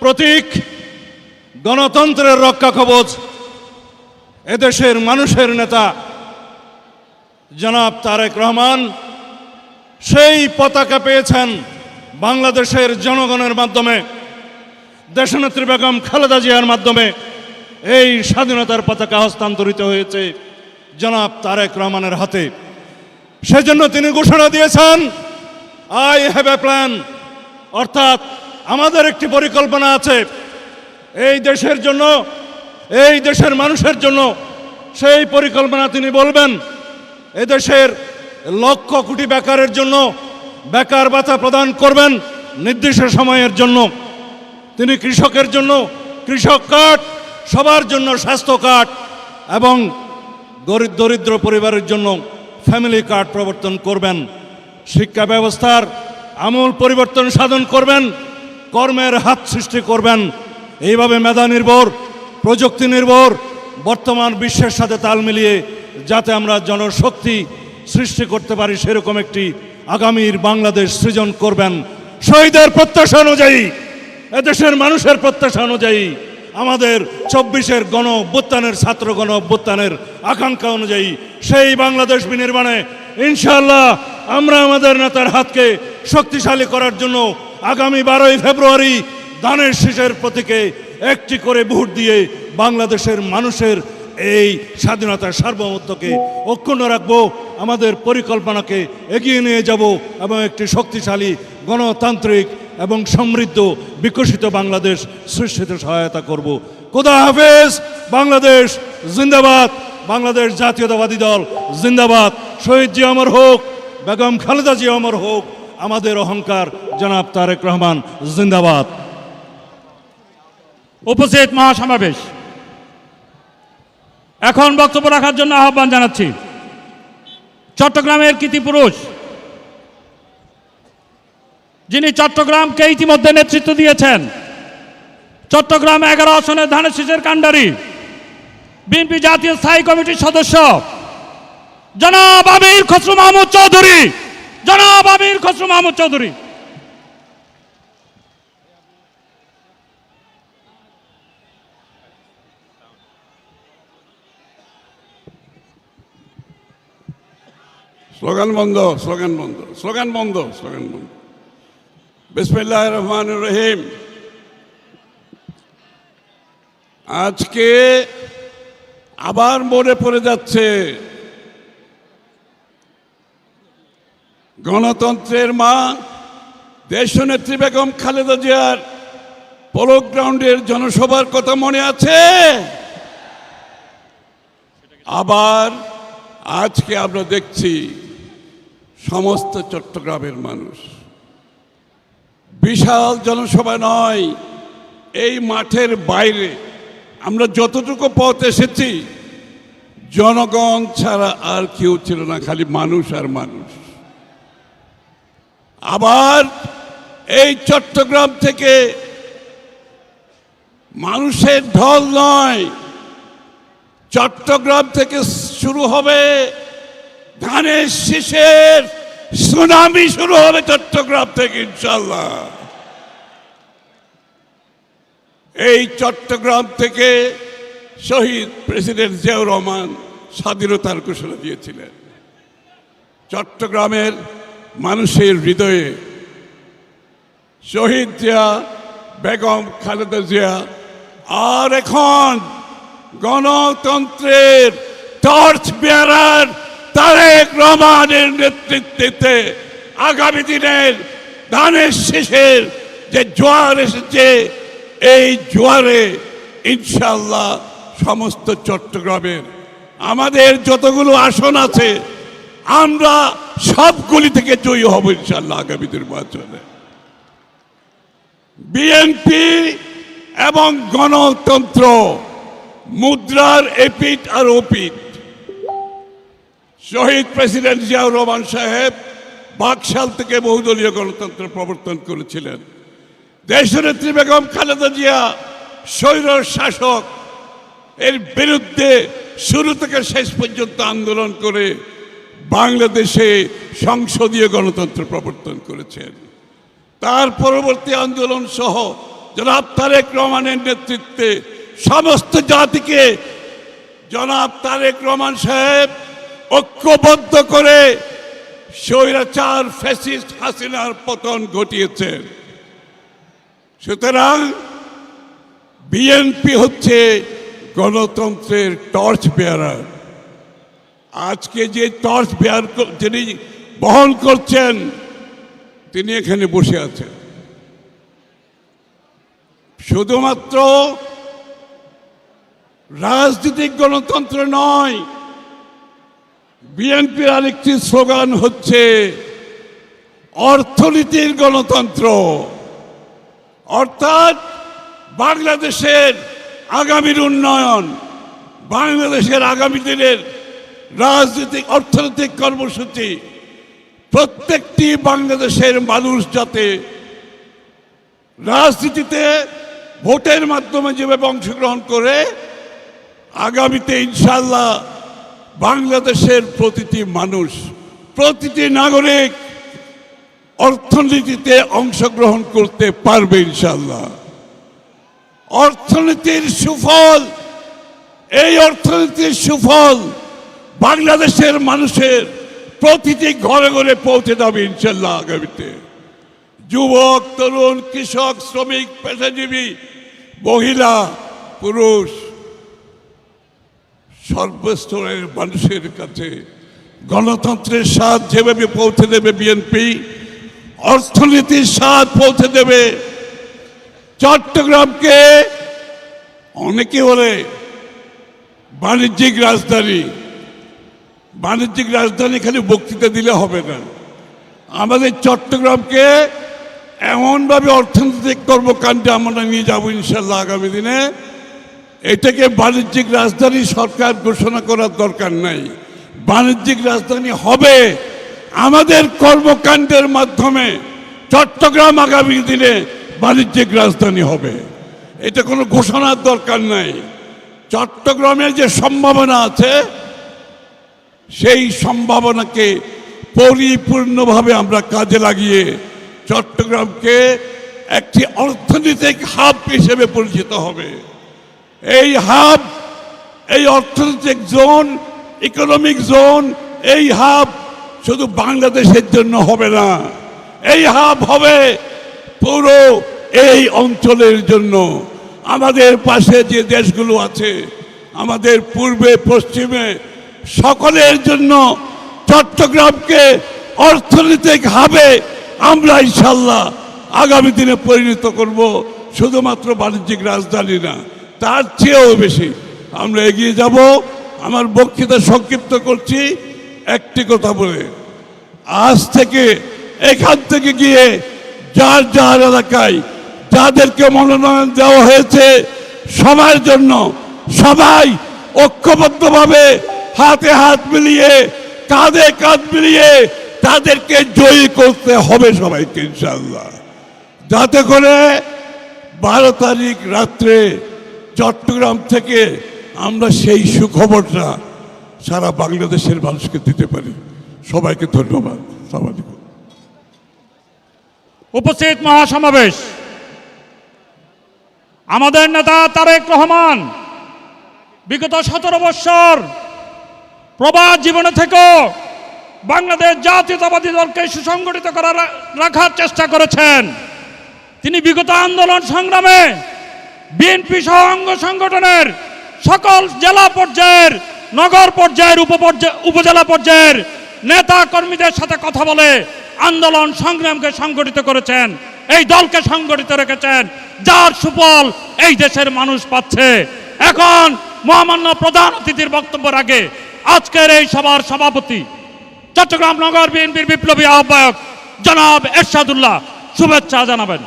প্রতীক, গণতন্ত্রের রক্ষা কবচ, এদেশের মানুষের নেতা জনাব তারেক রহমান সেই পতাকা পেয়েছেন বাংলাদেশের জনগণের মাধ্যমে, দেশনেত্রী বেগম খালেদা জিয়ার মাধ্যমে। এই স্বাধীনতার পতাকা হস্তান্তরিত হয়েছে জনাব তারেক রহমানের হাতে। সেজন্য তিনি ঘোষণা দিয়েছেন, আই হ্যাভ এ প্ল্যান, অর্থাৎ আমাদের একটি পরিকল্পনা আছে এই দেশের জন্য, এই দেশের মানুষের জন্য। সেই পরিকল্পনা তিনি বলবেন। এদেশের লক্ষ কোটি বেকারের জন্য বেকার ভাতা প্রদান করবেন নির্দিষ্ট সময়ের জন্য। তিনি কৃষকের জন্য কৃষক কার্ড, সবার জন্য স্বাস্থ্য কার্ড এবং দরিদ্র পরিবারের জন্য ফ্যামিলি কার্ড প্রবর্তন করবেন। শিক্ষা ব্যবস্থার আমূল পরিবর্তন সাধন করবেন, কর্মের হাত সৃষ্টি করবেন। এইভাবে মেধা নির্ভর, প্রযুক্তি নির্ভর বর্তমান বিশ্বের সাথে তাল মিলিয়ে যাতে আমরা জনশক্তি সৃষ্টি করতে পারি, সেরকম একটি আগামীর বাংলাদেশ সৃজন করবেন। শহীদের প্রত্যাশা অনুযায়ী, এদেশের মানুষের প্রত্যাশা অনুযায়ী, আমাদের 24-এর গণ অভ্যুত্থানের, ছাত্র গণ অভ্যুত্থানের আকাঙ্ক্ষা অনুযায়ী সেই বাংলাদেশ বিনির্মাণে ইনশাআল্লাহ আমরা আমাদের নেতার হাতকে শক্তিশালী করার জন্য আগামী 12ই ফেব্রুয়ারি ধানের শীষের প্রতীকে একটি করে ভোট দিয়ে বাংলাদেশের মানুষের এই স্বাধীনতার সার্বভৌমত্বকে অক্ষুণ্ণ রাখবো, আমাদের পরিকল্পনাকে এগিয়ে নিয়ে যাব এবং একটি শক্তিশালী গণতান্ত্রিক এবং সমৃদ্ধ বিকশিত বাংলাদেশ সৃষ্টিতে সহায়তা করব। খোদা হাফেজ। বাংলাদেশ জিন্দাবাদ। বাংলাদেশ জাতীয়তাবাদী দল জিন্দাবাদ। শহীদ জিয়া অমর হোক, বেগম খালেদা জিয়া অমর হোক, আমাদের অহংকার জনাব তারেক রহমান জিন্দাবাদ। উপস্থিত মহাসমাবেশ, এখন বক্তব্য রাখার জন্য আহ্বান জানাচ্ছি চট্টগ্রামের কৃতি পুরুষ, যিনি চট্টগ্রামকে ইতিমধ্যে নেতৃত্ব দিয়েছেন, চট্টগ্রাম 11 আসনের ধানের শীষের কাণ্ডারি, বিএনপি জাতীয় স্থায়ী কমিটির সদস্য জনাব আমির খসরু মাহমুদ চৌধুরী। জনাব আমির খসরু মাহমুদ চৌধুরী। স্লোগান বন্ধ, স্লোগান বন্ধ, স্লোগান বন্ধ, স্লোগান বন্ধ। বিসমিল্লাহির রহমানির রহিম। আজকে আবার মনে পড়ে যাচ্ছে গণতন্ত্রের মা দেশনেত্রী বেগম খালেদা জিয়ার পোলো গ্রাউন্ডের জনসভার কথা মনে আছে? আবার আজকে আমরা দেখছি সমস্ত চট্টগ্রামের মানুষ, বিশাল জনসভা নয়, এই মাঠের বাইরে আমরা যতটুকু পথ এসেছি জনগণ ছাড়া আর কেউ ছিল না, খালি মানুষ আর মানুষ। আবার এই চট্টগ্রাম থেকে মানুষের ঢল নয়, চট্টগ্রাম থেকে শুরু হবে ধানের শীষের সুনামি শুরু হবে চট্টগ্রাম থেকে ইনশাল্লাহ। এই চট্টগ্রাম থেকে শহীদ প্রেসিডেন্ট জিয়াউর রহমান স্বাধীনতার ঘোষণা দিয়েছিলেন। চট্টগ্রামের মানুষের হৃদয়ে শহীদ জিয়া, বেগম খালেদা জিয়া আর এখন গণতন্ত্রের টর্চ বেয়ারার তারেক রহমানের নেতৃত্বে আগামী দিনের ধানের শেষের যে জোয়ার এসেছে, এই জোয়ারে ইনশাল্লাহ সমস্ত চট্টগ্রামের আমাদের যতগুলো আসন আছে আমরা সবগুলি থেকে জয়ী হব ইনশাল্লাহ আগামী নির্বাচনে। বিএনপি এবং গণতন্ত্র মুদ্রার এপিঠ আর ওপিঠ। শহীদ প্রেসিডেন্ট জিয়াউর রহমান সাহেব বাকশাল থেকে বহুদলীয় গণতন্ত্র প্রবর্তন করেছিলেন। দেশনেত্রী বেগম খালেদা জিয়া স্বৈর শাসক এর বিরুদ্ধে শুরু থেকে শেষ পর্যন্ত আন্দোলন করে বাংলাদেশে সংসদীয় গণতন্ত্র প্রবর্তন করেছেন। তার পরবর্তী আন্দোলন সহ জনাব তারেক রহমানের নেতৃত্বে সমস্ত জাতিকে জনাব তারেক রহমান সাহেব ঐক্যবদ্ধ করে স্বৈরাচার ফ্যাসিস্ট হাসিনার পতন ঘটিয়েছেন। সুতরাং বিএনপি হচ্ছে গণতন্ত্রের টর্চ বেয়ারার। আজকে যে টর্চ বেয়ার যিনি বহন করছেন তিনি এখানে বসে আছেন। শুধুমাত্র রাজনৈতিক গণতন্ত্র নয়, বিএনপির আরেকটি স্লোগান হচ্ছে অর্থনীতির গণতন্ত্র। অর্থাৎ বাংলাদেশের আগামীর উন্নয়ন, বাংলাদেশের আগামী দিনের রাজনৈতিক অর্থনৈতিক কর্মসূচি প্রত্যেকটি বাংলাদেশের মানুষ যাতে রাজনীতিতে ভোটের মাধ্যমে যেভাবে অংশগ্রহণ করে, আগামীতে ইনশাল্লাহ বাংলাদেশের প্রতিটি মানুষ, প্রতিটি নাগরিক অর্থনীতিতে অংশগ্রহণ করতে পারবে ইনশাল্লাহ। অর্থনীতির সুফল, এই অর্থনীতির সুফল বাংলাদেশের মানুষের প্রতিটি ঘরে ঘরে পৌঁছে যাবে ইনশাল্লাহ আগামীতে। যুবক, তরুণ, কৃষক, শ্রমিক, পেশাজীবী, মহিলা, পুরুষ সর্বস্তরের মানুষের কাছে গণতন্ত্রের স্বাদ যেভাবে পৌঁছে দেবে বিএনপি, অর্থনীতির স্বাদ পৌঁছে দেবে। চট্টগ্রামকে অনেকে বলে বাণিজ্যিক রাজধানী। বাণিজ্যিক রাজধানী খালি বক্তৃতা দিলে হবে না, আমাদের চট্টগ্রামকে এমনভাবে অর্থনৈতিক কর্মকাণ্ডে আমরা নিয়ে যাবো ইনশাল্লাহ আগামী দিনে। এটাকে বাণিজ্যিক রাজধানী সরকার ঘোষণা করার দরকার নাই, বাণিজ্যিক রাজধানী হবে আমাদের কর্মকাণ্ডের মাধ্যমে। চট্টগ্রাম আগামী দিনে বাণিজ্যিক রাজধানী হবে, এটা কোনো ঘোষণার দরকার নাই। চট্টগ্রামের যে সম্ভাবনা আছে সেই সম্ভাবনাকে পরিপূর্ণভাবে আমরা কাজে লাগিয়ে চট্টগ্রামকে একটি অর্থনৈতিক হাব হিসেবে পরিচিত হবে। এই হাব, এই অর্থনৈতিক জোন, ইকোনমিক জোন, এই হাব শুধু বাংলাদেশের জন্য হবে না, এই হাব হবে পুরো এই অঞ্চলের জন্য। আমাদের পাশে যে দেশগুলো আছে, আমাদের পূর্বে পশ্চিমে, সকলের জন্য চট্টগ্রামকে অর্থনৈতিক হাবে আমরা ইনশাল্লাহ আগামী দিনে পরিণত করব। শুধুমাত্র বাণিজ্যিক রাজধানী না, তার চেয়েও বেশি আমরা এগিয়ে যাব। আমার বক্তৃতা সংক্ষিপ্ত করছি একটি কথা বলে, আজ থেকে এখান থেকে গিয়ে যার যার এলাকায় যাদেরকে মনোনয়ন দেওয়া হয়েছে সবার জন্য সবাই ঐক্যবদ্ধভাবে হাতে হাত মিলিয়ে, কাঁধে কাঁধ মিলিয়ে তাদেরকে জয়ী করতে হবে সবাইকে ইনশাল্লাহ, যাতে করে 12 তারিখ রাত্রে চট্টগ্রাম থেকে আমরা সেই সুখবরটা সারা বাংলাদেশের মানুষকে দিতে পারি। সবাইকে ধন্যবাদ। আসসালামু আলাইকুম। উপস্থিত মহাসমাবেশ, আমাদের নেতা তারেক রহমান বিগত 17 বৎসর প্রবাস জীবনে থেকে বাংলাদেশ জাতীয়তাবাদী দলকে সুসংগঠিত রাখার চেষ্টা করেছেন। তিনি বিগত আন্দোলন সংগ্রামে বিএনপি সহ অঙ্গ সংগঠনের সকল জেলা পর্যায়ের, নগর পর্যায়ের, উপজেলা পর্যায়ের নেতা কর্মীদের সাথে কথা বলে আন্দোলন সংগ্রামকে সংগঠিত করেছেন, এই দলকে সংগঠিত রেখেছেন, যার সুফল এই দেশের মানুষ পাচ্ছে। এখন মহামান্য প্রধান অতিথির বক্তব্যের আগে আজকের এই সভার সভাপতি চট্টগ্রাম নগর বিএনপির বিপ্লবী আহ্বায়ক জনাব এরশাদুল্লাহ শুভেচ্ছা জানাবেন।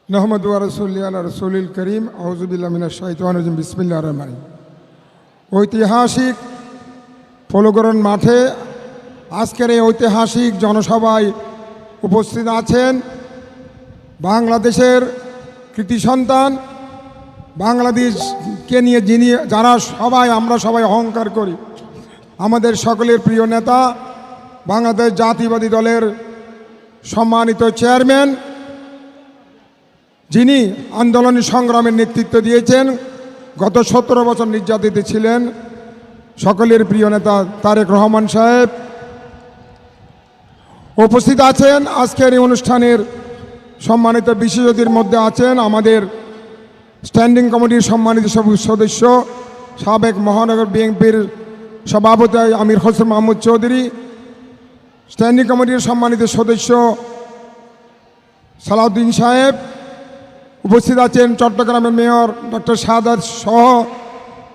নহমদ ওয়া রাসূলি আলা রাসূলিল করিম আউযু বিল্লাহি মিনাশ শাইতানির রাজিম বিসমিল্লাহির রহমানির রহিম। ঐতিহাসিক পৌলগ্রহণ মাঠে আজকের এই ঐতিহাসিক জনসভায় উপস্থিত আছেন বাংলাদেশের কৃতি সন্তান, বাংলাদেশকে নিয়ে আমরা সবাই অহংকার করি, আমাদের সকলের প্রিয় নেতা, বাংলাদেশ জাতীয়তাবাদী দলের সম্মানিত চেয়ারম্যান, যিনি আন্দোলনী সংগ্রামের নেতৃত্ব দিয়েছেন, গত 17 বছর নির্যাতিত ছিলেন, সকলের প্রিয় নেতা তারেক রহমান সাহেব উপস্থিত আছেন। আজকের এই অনুষ্ঠানের সম্মানিত বিশেষ অতিথির মধ্যে আছেন আমাদের স্ট্যান্ডিং কমিটির সম্মানিত সদস্য, সাবেক মহানগর বিএনপির সভাপতি আমির হোসেন মাহমুদ চৌধুরী, স্ট্যান্ডিং কমিটির সম্মানিত সদস্য সালাউদ্দিন সাহেব, উপস্থিত আছেন চট্টগ্রামের মেয়র ডক্টর শাহাদাত সহ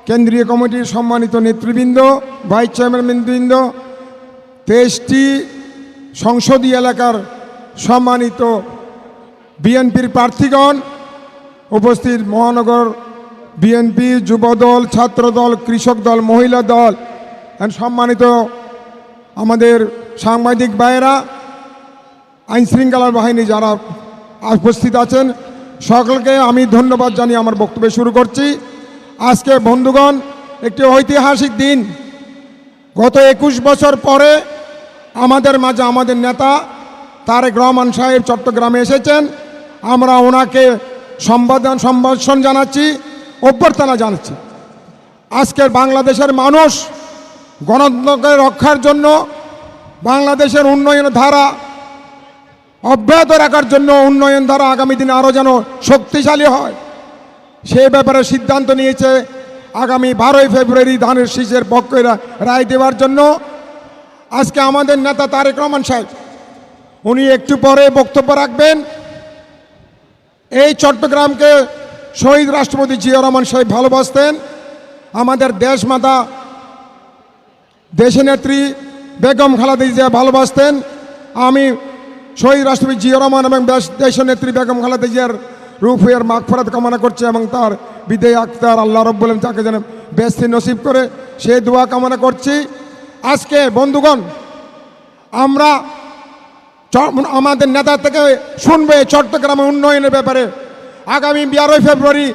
কেন্দ্রীয় কমিটির সম্মানিত নেতৃবৃন্দ, ভাইস চেয়ারম্যানবৃন্দ, 23টি সংসদীয় এলাকার সম্মানিত বিএনপির প্রার্থীগণ, উপস্থিত মহানগর বিএনপি, যুবদল, ছাত্রদল, কৃষক দল, মহিলা দল, সম্মানিত আমাদের সাংবাদিক ভাইয়েরা, আইনশৃঙ্খলা বাহিনী যারা উপস্থিত আছেন, সকলকে আমি ধন্যবাদ জানিয়ে আমার বক্তব্য শুরু করছি। আজকে বন্ধুগণ, একটি ঐতিহাসিক দিন। গত 21 বছর পরে আমাদের মাঝে আমাদের নেতা তারেক রহমান সাহেব চট্টগ্রামে এসেছেন। আমরা ওনাকে সম্ভাষণ জানাচ্ছি, অভ্যর্থনা জানাচ্ছি। আজকের বাংলাদেশের মানুষ গণতন্ত্রকে রক্ষার জন্য, বাংলাদেশের উন্নয়নের ধারা অব্যাহত রাখার জন্য, উন্নয়ন ধারা আগামী দিনে আরও যেন শক্তিশালী হয়, সেই ব্যাপারে সিদ্ধান্ত নিয়েছে আগামী 12ই ফেব্রুয়ারি ধানের শীষের পক্ষে রায় দেওয়ার জন্য। আজকে আমাদের নেতা তারেক রহমান সাহেব উনি একটু পরে বক্তব্য রাখবেন। এই চট্টগ্রামকে শহীদ রাষ্ট্রপতি জিয়া রহমান সাহেব ভালোবাসতেন। আমাদের দেশমাতা দেশনেত্রী বেগম খালেদা জিয়া ভালোবাসতেন। আমি শহীদ রাষ্ট্রপতি জিয়া রহমান এবং দেশনেত্রী বেগম খালেদা জিয়ার রূহের মাগফিরাত কামনা করছে এবং তার বিদায় আক্তার আল্লাহ রাব্বুল আলামিন তাকে যেন বেহেশত নসিব করে, সেই দোয়া কামনা করছি। আজকে বন্ধুগণ, আমরা আমাদের নেতা থেকে শুনবে চট্টগ্রামের উন্নয়নের ব্যাপারে। আগামী 12ই ফেব্রুয়ারি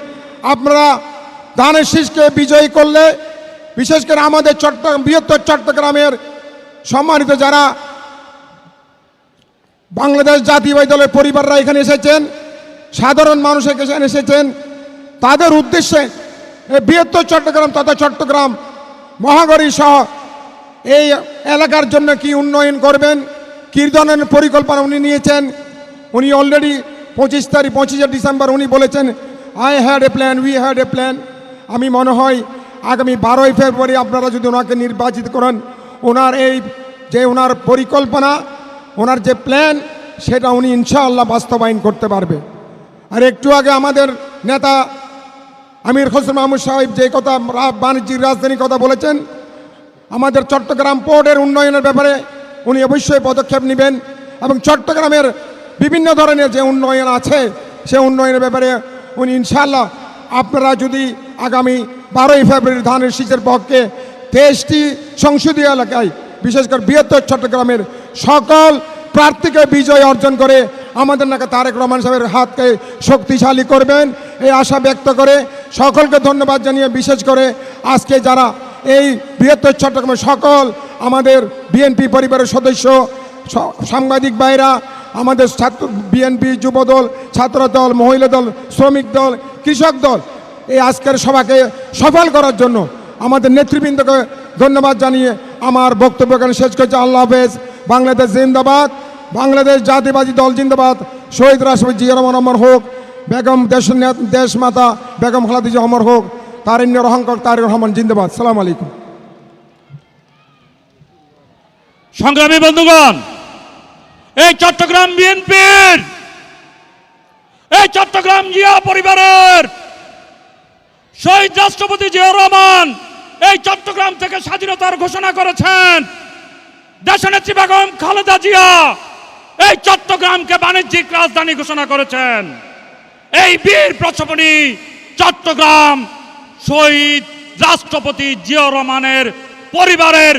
আপনারা ধানের শীষকে বিজয়ী করলে, বিশেষ করে আমাদের বৃহত্তর চট্টগ্রামের সম্মানিত যারা বাংলাদেশ জাতীয়তাবাদী দলের পরিবাররা এখানে এসেছেন, সাধারণ মানুষ এখানে এসেছেন, তাদের উদ্দেশ্যে এই বৃহত্তর চট্টগ্রাম তথা চট্টগ্রাম মহানগরী সহ এই এলাকার জন্য কি উন্নয়ন করবেন, কী ধরনের পরিকল্পনা উনি নিয়েছেন। উনি অলরেডি 25শে ডিসেম্বর উনি বলেছেন I had a plan, we had a plan. আমি মনে হয় আগামী 12ই ফেব্রুয়ারি আপনারা যদি ওনাকে নির্বাচিত করেন, ওনার এই যে ওনার পরিকল্পনা, ওনার যে প্ল্যান, সেটা উনি ইনশাআল্লাহ বাস্তবায়ন করতে পারবে। আর একটু আগে আমাদের নেতা আমির হোসেন মাহমুদ সাহেব যে কথা বাণিজ্যিক রাজধানীর কথা বলেছেন, আমাদের চট্টগ্রাম পোর্টের উন্নয়নের ব্যাপারে উনি অবশ্যই পদক্ষেপ নেবেন এবং চট্টগ্রামের বিভিন্ন ধরনের যে উন্নয়ন আছে সে উন্নয়নের ব্যাপারে উনি ইনশাআল্লাহ, আপনারা যদি আগামী 12ই ফেব্রুয়ারি ধানের শীষের পক্ষে 23টি সংসদীয় এলাকায়, বিশেষ করে বৃহত্তর চট্টগ্রামের সকল প্রার্থীকে বিজয় অর্জন করে আমাদের নেতা তারেক রহমান সাহেবের হাতকে শক্তিশালী করবেন, এই আশা ব্যক্ত করে সকলকে ধন্যবাদ জানিয়ে, বিশেষ করে আজকে যারা এই বৃহত্তর চট্টগ্রামের সকল আমাদের বিএনপি পরিবারের সদস্য, সাংবাদিক ভাইরা, আমাদের ছাত্র বিএনপি যুবদল, ছাত্রদল, মহিলা দল, শ্রমিক দল, কৃষক দল, এই আজকের সভাকে সফল করার জন্য আমাদের নেতৃবৃন্দকে ধন্যবাদ জানিয়ে আমার বক্তব্য এখানে শেষ করছি। আল্লাহ হাফেজ। বাংলাদেশ জিন্দাবাদ, বাংলাদেশ জাতীয়বাদী দল জিন্দাবাদ, শহীদ রাষ্ট্রপতি জিয়া রহমান অমর হোক, বেগম দেশ মাতা বেগম খালেদা জিয়া অমর হোক, তারিণ্যের অহংকার তারেক রহমান জিন্দাবাদ। সালাম আলাইকুম। সংগ্রামী বন্ধুগণ, এই চট্টগ্রাম বিএনপির, এই চট্টগ্রাম জিয়া পরিবারের শহীদ রাষ্ট্রপতি জিয়া রহমান এই চট্টগ্রাম থেকে স্বাধীনতার ঘোষণা করেছেন। দেশনেত্রী বেগম খালেদা জিয়া এই চট্টগ্রামকে বাণিজ্যিক রাজধানী ঘোষণা করেছেন। এই বীর প্রশাসনী চট্টগ্রাম শহীদ রাষ্ট্রপতি জিয়া রহমানের পরিবারের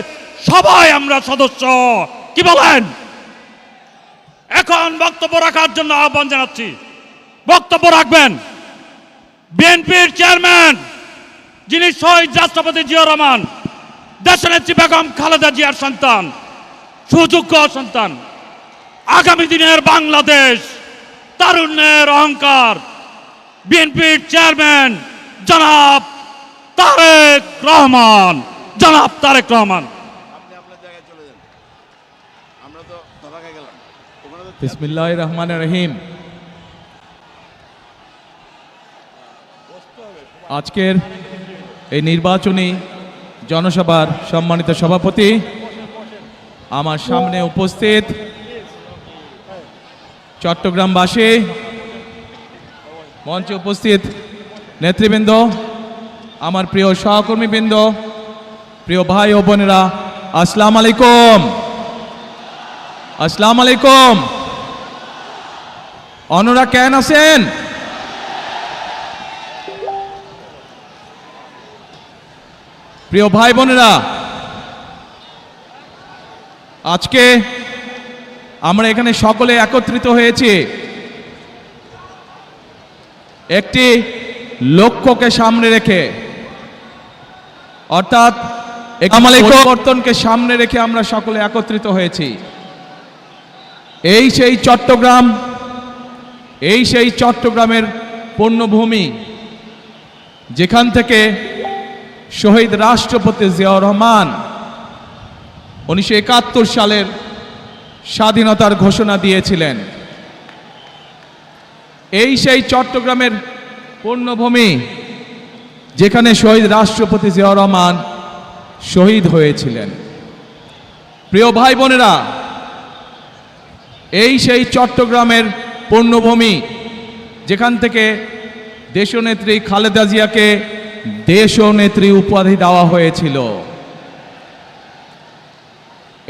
সবাই আমরা সদস্য। কি বলেন? এখন বক্তব্য রাখার জন্য আহ্বান জানাচ্ছি। বক্তব্য রাখবেন বিএনপির চেয়ারম্যান, যিনি শহীদ রাষ্ট্রপতি জিয়া রহমান, দেশনেত্রী বেগম খালেদা জিয়ার সন্তান, সুযোগ্য সন্তান, আগামী দিনের বাংলাদেশ তারুণ্যের অহংকার, বিএনপির চেয়ারম্যান জনাব তারেক রহমান। জনাব তারেক রহমান। বিসমিল্লাহির রহমানির রহিম। আজকের এই নির্বাচনী জনসভার সম্মানিত সভাপতি, আমার সামনে উপস্থিত চট্টগ্রামবাসী, মঞ্চে উপস্থিত নেতৃবৃন্দ, আমার প্রিয় সহকর্মীবৃন্দ, প্রিয় ভাই ও বোনেরা, আসসালামু আলাইকুম। আসসালামু আলাইকুম। অন্যরা কেন আছেন? প্রিয় ভাই বোনেরা, আজকে আমরা এখানে সকলে একত্রিত হয়েছি একটি লক্ষ্যকে সামনে রেখে, অর্থাৎ পরিবর্তনকে সামনে রেখে আমরা সকলে একত্রিত হয়েছি। এই সেই চট্টগ্রাম, এই সেই চট্টগ্রামের পুণ্যভূমি, যেখান থেকে শহীদ রাষ্ট্রপতি জিয়াউর রহমান 1971 সালের স্বাধীনতার ঘোষণা দিয়েছিলেন। এই সেই চট্টগ্রামের পুণ্যভূমি, যেখানে শহীদ রাষ্ট্রপতি জিয়াউর রহমান শহীদ হয়েছিলেন। প্রিয় ভাই বোনেরা, এই সেই চট্টগ্রামের পুণ্যভূমি, যেখান থেকে দেশনেত্রী খালেদা জিয়াকে দেশনেত্রী উপাধি দেওয়া হয়েছিল।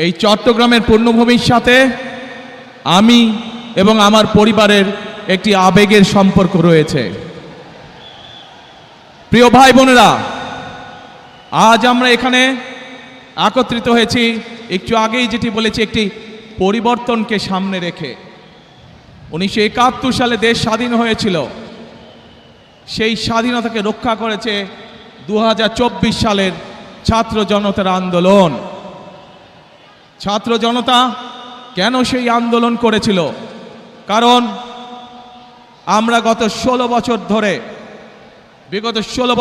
এই চট্টগ্রামের পুণ্যভূমির সাথে আমি এবং আমার পরিবারের একটি আবেগের সম্পর্ক রয়েছে। প্রিয় ভাই বোনেরা, আজ আমরা এখানে একত্রিত হয়েছি একটু আগেই যেটি বলেছি, একটি পরিবর্তনকে সামনে রেখে। 1971 সালে দেশ স্বাধীন হয়েছিল, সেই স্বাধীনতাকে রক্ষা করেছে 2024 সালের ছাত্র জনতার আন্দোলন। ছাত্র জনতা কেন সেই আন্দোলন করেছিল? কারণ আমরা বিগত 16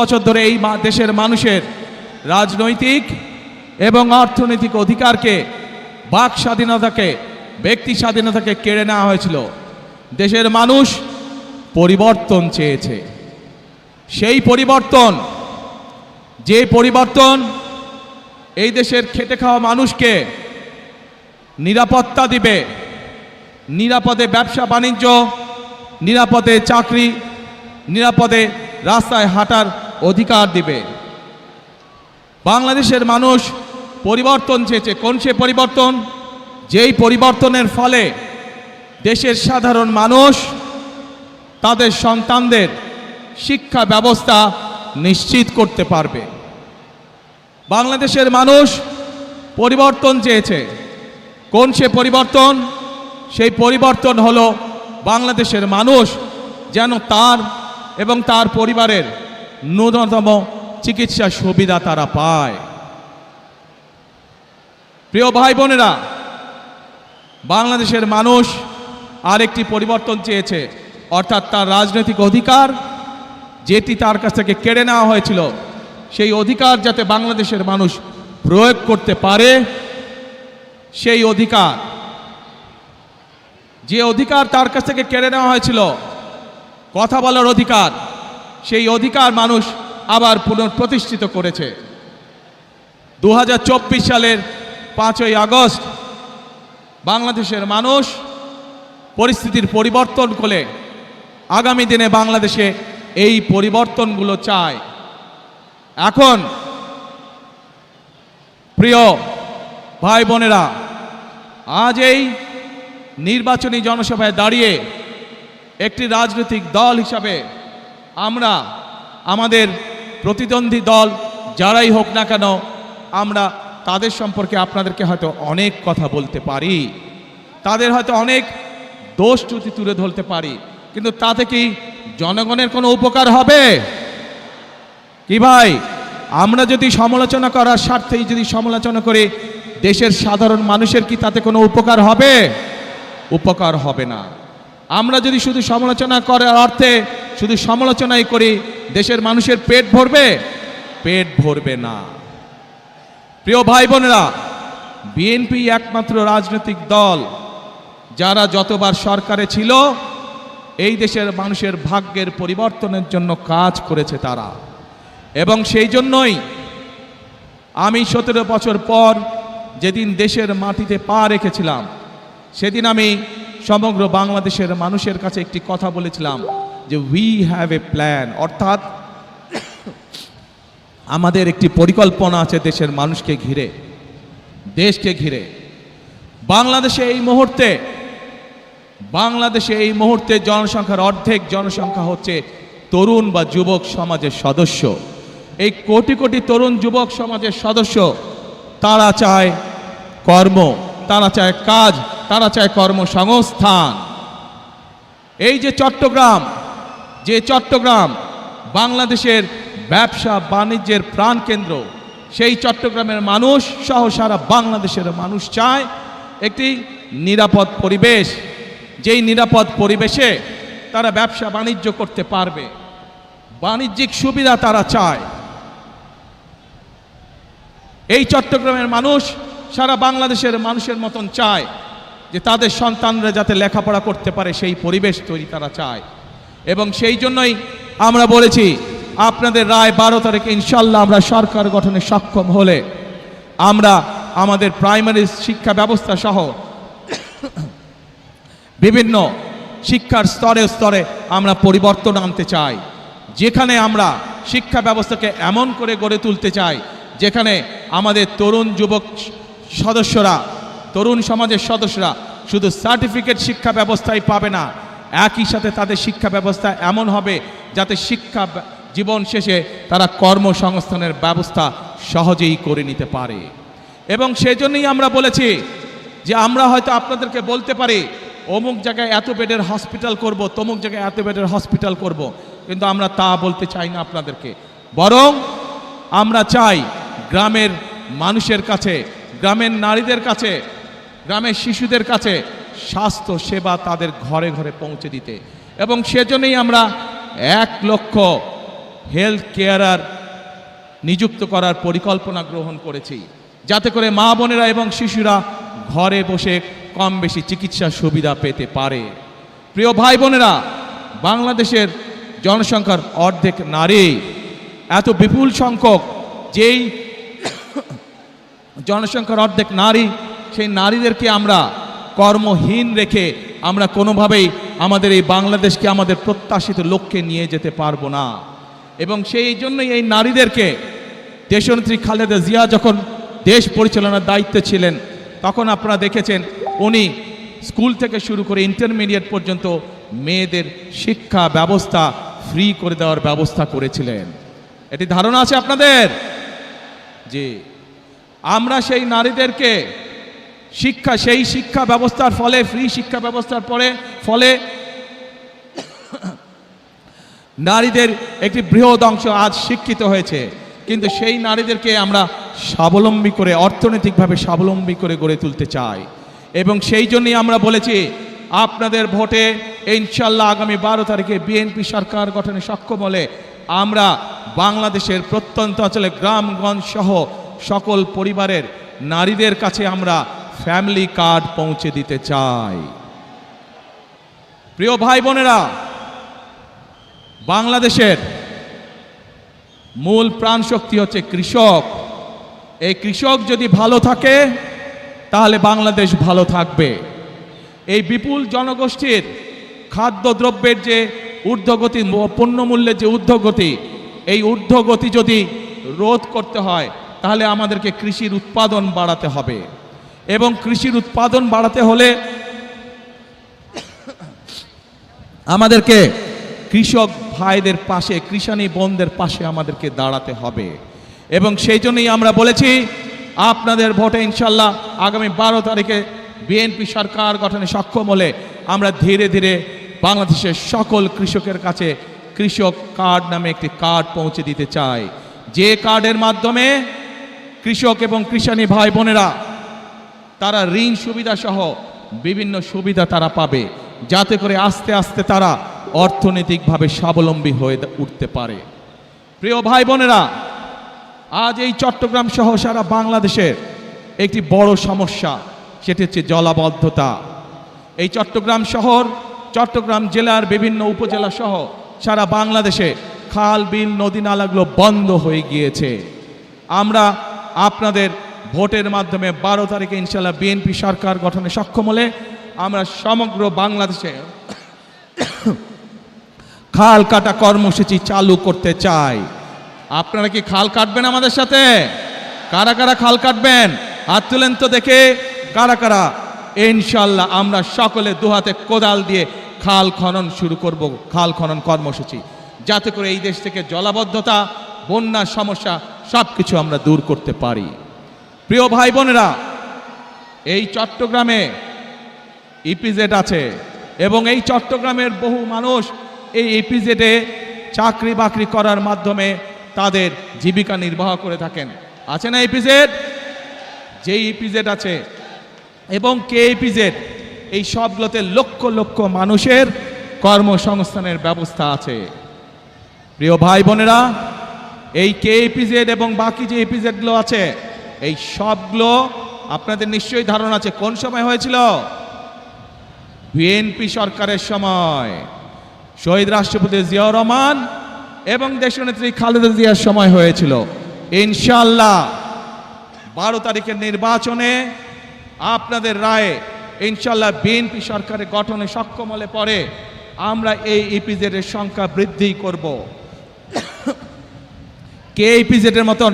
বছর ধরে এই দেশের মানুষের রাজনৈতিক এবং অর্থনৈতিক অধিকারকে, বাক স্বাধীনতাকে, ব্যক্তি স্বাধীনতাকে কেড়ে নেওয়া হয়েছিল। দেশের মানুষ পরিবর্তন চেয়েছে। সেই পরিবর্তন, যে পরিবর্তন এই দেশের খেটে খাওয়া মানুষকে নিরাপত্তা দিবে, নিরাপদে ব্যবসা বাণিজ্য, নিরাপদে চাকরি, নিরাপদে রাস্তায় হাঁটার অধিকার দিবে। বাংলাদেশের মানুষ পরিবর্তন চেয়েছে। কোন সে পরিবর্তন? যেই পরিবর্তনের ফলে দেশের সাধারণ মানুষ তাদের সন্তানদের শিক্ষা ব্যবস্থা নিশ্চিত করতে পারবে। বাংলাদেশের মানুষ পরিবর্তন চেয়েছে। কোন সে পরিবর্তন? সেই পরিবর্তন হলো বাংলাদেশের মানুষ যেন তার এবং তার পরিবারের ন্যূনতম চিকিৎসা সুবিধা তারা পায়। প্রিয় ভাই বোনেরা, বাংলাদেশের মানুষ আরেকটি পরিবর্তন চেয়েছে, অর্থাৎ তার রাজনৈতিক অধিকার যেটি তার কাছ থেকে কেড়ে নেওয়া হয়েছিল, সেই অধিকার যাতে বাংলাদেশের মানুষ প্রয়োগ করতে পারে, সেই অধিকার, যে অধিকার তার কাছ থেকে কেড়ে নেওয়া হয়েছিল, কথা বলার অধিকার, সেই অধিকার মানুষ আবার পুনঃপ্রতিষ্ঠিত করেছে। 2024 সালের 5ই আগস্ট বাংলাদেশের মানুষ পরিস্থিতির পরিবর্তন করে আগামী দিনে বাংলাদেশে এই পরিবর্তনগুলো চায়। এখন প্রিয় ভাই বোনেরা, আজ এই নির্বাচনী জনসভায় দাঁড়িয়ে একটি রাজনৈতিক দল হিসাবে আমরা আমাদের প্রতিদ্বন্দ্বী দল যারাই হোক না কেন, আমরা তাদের সম্পর্কে আপনাদেরকে হয়তো অনেক কথা বলতে পারি, তাদের হয়তো অনেক দোষ ত্রুটি তুলে ধরতে পারি, কিন্তু তাতে কি জনগণের কোনো উপকার হবে কি ভাই? আমরা যদি সমালোচনা করার স্বার্থেই যদি সমালোচনা করে দেশের সাধারণ মানুষের কি তাতে কোনো উপকার হবে? উপকার হবে না। আমরা যদি শুধু সমালোচনা করার অর্থে শুধু সমালোচনাই করি, দেশের মানুষের পেট ভরবে? পেট ভরবে না। প্রিয় ভাই বোনেরা, বিএনপি একমাত্র রাজনৈতিক দল যারা যতবার সরকারে ছিল এই দেশের মানুষের ভাগ্যের পরিবর্তনের জন্য কাজ করেছে তারা, এবং সেই জন্যই আমি 17 বছর পর যেদিন দেশের মাটিতে পা রেখেছিলাম, সেদিন আমি সমগ্র বাংলাদেশের মানুষের কাছে একটি কথা বলেছিলাম যে উই হ্যাভ এ প্ল্যান, অর্থাৎ আমাদের একটি পরিকল্পনা আছে দেশের মানুষকে ঘিরে, দেশকে ঘিরে। বাংলাদেশে এই মুহূর্তে জনসংখ্যার অর্ধেক জনসংখ্যা হচ্ছে তরুণ বা যুবক সমাজের সদস্য। এই কোটি কোটি তরুণ যুবক সমাজের সদস্য তারা চায় কর্ম, তারা চায় কাজ, তারা চায় কর্মসংস্থান। এই যে চট্টগ্রাম বাংলাদেশের ব্যবসা বাণিজ্যের প্রাণকেন্দ্র, সেই চট্টগ্রামের মানুষ সহ সারা বাংলাদেশের মানুষ চায় একটি নিরাপদ পরিবেশ, যেই নিরাপদ পরিবেশে তারা ব্যবসা বাণিজ্য করতে পারবে, বাণিজ্যিক সুবিধা তারা চায়। এই চট্টগ্রামের মানুষ সারা বাংলাদেশের মানুষের মতন চায় যে তাদের সন্তানরা যাতে লেখাপড়া করতে পারে, সেই পরিবেশ তৈরি তারা চায়। এবং সেই জন্যই আমরা বলেছি আপনাদের রায় 12 তারিখে ইনশাল্লাহ আমরা সরকার গঠনে সক্ষম হলে আমরা আমাদের প্রাইমারি শিক্ষা ব্যবস্থা সহ বিভিন্ন শিক্ষার স্তরে স্তরে আমরা পরিবর্তন আনতে চাই, যেখানে আমরা শিক্ষা ব্যবস্থাকে এমন করে গড়ে তুলতে চাই যেখানে আমাদের তরুণ যুবক সদস্যরা, তরুণ সমাজের সদস্যরা শুধু সার্টিফিকেট শিক্ষা ব্যবস্থাই পাবে না, একই সাথে তাদের শিক্ষা ব্যবস্থা এমন হবে যাতে শিক্ষা জীবন শেষে তারা কর্মসংস্থানের ব্যবস্থা সহজেই করে নিতে পারে। এবং সেজন্যই আমরা বলেছি যে আমরা হয়তো আপনাদেরকে বলতে পারি অমুক জায়গায় এত বেডের হসপিটাল করব, তমুক জায়গায় এত বেডের হসপিটাল করব, কিন্তু আমরা তা বলতে চাই না আপনাদেরকে। বরং আমরা চাই গ্রামের মানুষের কাছে, গ্রামের নারীদের কাছে, গ্রামের শিশুদের কাছে স্বাস্থ্য সেবা তাদের ঘরে ঘরে পৌঁছে দিতে। এবং সেজন্যই আমরা 1 লক্ষ হেলথ কেয়ারার নিযুক্ত করার পরিকল্পনা গ্রহণ করেছি, যাতে করে মা বোনেরা এবং শিশুরা ঘরে বসে কম বেশি চিকিৎসা সুবিধা পেতে পারে। প্রিয় ভাই বোনেরা, বাংলাদেশের জনসংখ্যার অর্ধেক নারী, এত বিপুল সংখ্যক যেই জনসংখ্যার অর্ধেক নারী, সেই নারীদেরকে আমরা কর্মহীন রেখে আমরা কোনোভাবেই আমাদের এই বাংলাদেশকে আমাদের প্রত্যাশিত লক্ষ্যে নিয়ে যেতে পারবো না। এবং সেই জন্যই এই নারীদেরকে দেশনেত্রী খালেদা জিয়া যখন দেশ পরিচালনার দায়িত্বে ছিলেন, তখন আপনারা দেখেছেন উনি স্কুল থেকে শুরু করে ইন্টারমিডিয়েট পর্যন্ত মেয়েদের শিক্ষা ব্যবস্থা ফ্রি করে দেওয়ার ব্যবস্থা করেছিলেন। এটি ধারণা আছে আপনাদের? যে আমরা সেই নারীদেরকে সেই শিক্ষা ব্যবস্থার ফলে, ফ্রি শিক্ষা ব্যবস্থার ফলে নারীদের একটি বৃহৎ অংশ আজ শিক্ষিত হয়েছে, কিন্তু সেই নারীদেরকে আমরা স্বাবলম্বী করে, অর্থনৈতিকভাবে স্বাবলম্বী করে গড়ে তুলতে চাই। এবং সেই জন্যই আমরা বলেছি আপনাদের ভোটে ইনশাল্লাহ আগামী 12 তারিখে বিএনপি সরকার গঠনে সক্ষম হলে আমরা বাংলাদেশের প্রত্যন্ত অঞ্চলে গ্রামগঞ্জ সহ সকল পরিবারের নারীদের কাছে আমরা ফ্যামিলি কার্ড পৌঁছে দিতে চাই। প্রিয় ভাই বোনেরা, বাংলাদেশের মূল প্রাণ শক্তি হচ্ছে কৃষক। এই কৃষক যদি ভালো থাকে তাহলে বাংলাদেশ ভালো থাকবে। এই বিপুল জনগোষ্ঠীর খাদ্যদ্রব্যের যে ঊর্ধ্বগতি, পণ্যমূল্যের যে ঊর্ধ্বগতি, এই ঊর্ধ্বগতি যদি রোধ করতে হয় তাহলে আমাদেরকে কৃষির উৎপাদন বাড়াতে হবে। এবং কৃষির উৎপাদন বাড়াতে হলে আমাদেরকে কৃষক ভাইদের পাশে, কৃষানী বোনদের পাশে আমাদেরকে দাঁড়াতে হবে। এবং সেই জন্যই আমরা বলেছি আপনাদের ভোটে ইনশাল্লাহ আগামী 12 তারিখে বিএনপি সরকার গঠনে সক্ষম হলে আমরা ধীরে ধীরে বাংলাদেশের সকল কৃষকের কাছে কৃষক কার্ড নামে একটি কার্ড পৌঁছে দিতে চাই, যে কার্ডের মাধ্যমে কৃষক এবং কৃষানী ভাই বোনেরা তারা ঋণ সুবিধা সহ বিভিন্ন সুবিধা তারা পাবে, যাতে করে আস্তে আস্তে তারা অর্থনৈতিকভাবে স্বাবলম্বী হয়ে উঠতে পারে। প্রিয় ভাই বোনেরা, আজ এই চট্টগ্রাম সহ সারা বাংলাদেশের একটি বড় সমস্যা, সেটি হচ্ছে জলাবদ্ধতা। এই চট্টগ্রাম শহর, চট্টগ্রাম জেলার বিভিন্ন উপজেলা সহ সারা বাংলাদেশে খাল, বিল, নদী নালাগুলো বন্ধ হয়ে গিয়েছে। আমরা আপনাদের ভোটের মাধ্যমে 12 তারিখে ইনশাল্লাহ বিএনপি সরকার গঠনে সক্ষম হলে আমরা সমগ্র বাংলাদেশে খাল কাটা কর্মসূচি চালু করতে চাই। আপনারা কি খাল কাটবেন আমাদের সাথে? কারা কারা খাল কাটবেন হাত তুলেন তো দেখে, কারা কারা? ইনশাল্লাহ আমরা সকলে দুহাতে কোদাল দিয়ে খাল খনন শুরু করব, খাল খনন কর্মসূচি, যাতে করে এই দেশ থেকে জলাবদ্ধতা, বন্যার সমস্যা সব কিছু আমরা দূর করতে পারি। প্রিয় ভাই বোনেরা, এই চট্টগ্রামে ইপিজেড আছে এবং এই চট্টগ্রামের বহু মানুষ এই ইপিজেডে চাকরি বাকরি করার মাধ্যমে তাদের জীবিকা নির্বাহ করে থাকেন। আছে না ইপিজেড? যে ইপিজেড আছে এবং কে ইপিজেড, এই সবগুলোতে লক্ষ লক্ষ মানুষের কর্মসংস্থানের ব্যবস্থা আছে। প্রিয় ভাই বোনেরা, এই কে ইপিজেড এবং বাকি যে ইপিজেডগুলো আছে, এই সবগুলো আপনাদের নিশ্চয়ই ধারণা আছে কোন সময় হয়েছিল? বিএনপি সরকারের সময়, শহীদ রাষ্ট্রপতি জিয়াউর রহমান এবং দেশনেত্রী খালেদা জিয়ার সময় হয়েছিল। ইনশাআল্লাহ 12 তারিখের নির্বাচনে আপনাদের রায়ে ইনশাআল্লাহ বিএনপি সরকারের গঠনে সক্ষম হলে পরে আমরা এই ইপিজেডের সংখ্যা বৃদ্ধি করব। কে ইপিজেডের মতন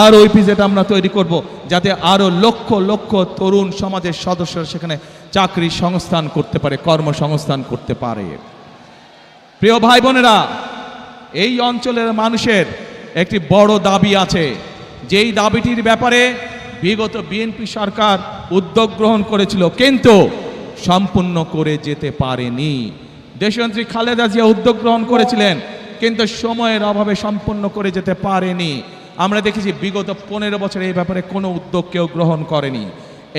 আরও ইপিজেড আমরা তৈরি করব, যাতে আরও লক্ষ লক্ষ তরুণ সমাজের সদস্যরা সেখানে চাকরি সংস্থান করতে পারে, কর্মসংস্থান করতে পারে। প্রিয় ভাই বোনেরা, এই অঞ্চলের মানুষের একটি বড় দাবি আছে, যেই দাবিটির ব্যাপারে বিগত বিএনপি সরকার উদ্যোগ গ্রহণ করেছিল কিন্তু সম্পূর্ণ করে যেতে পারেনি। দেশনেত্রী খালেদা জিয়া উদ্যোগ গ্রহণ করেছিলেন কিন্তু সময়ের অভাবে সম্পূর্ণ করে যেতে পারেনি। আমরা দেখেছি বিগত 15 বছর এই ব্যাপারে কোনো উদ্যোগ কেউ গ্রহণ করেনি।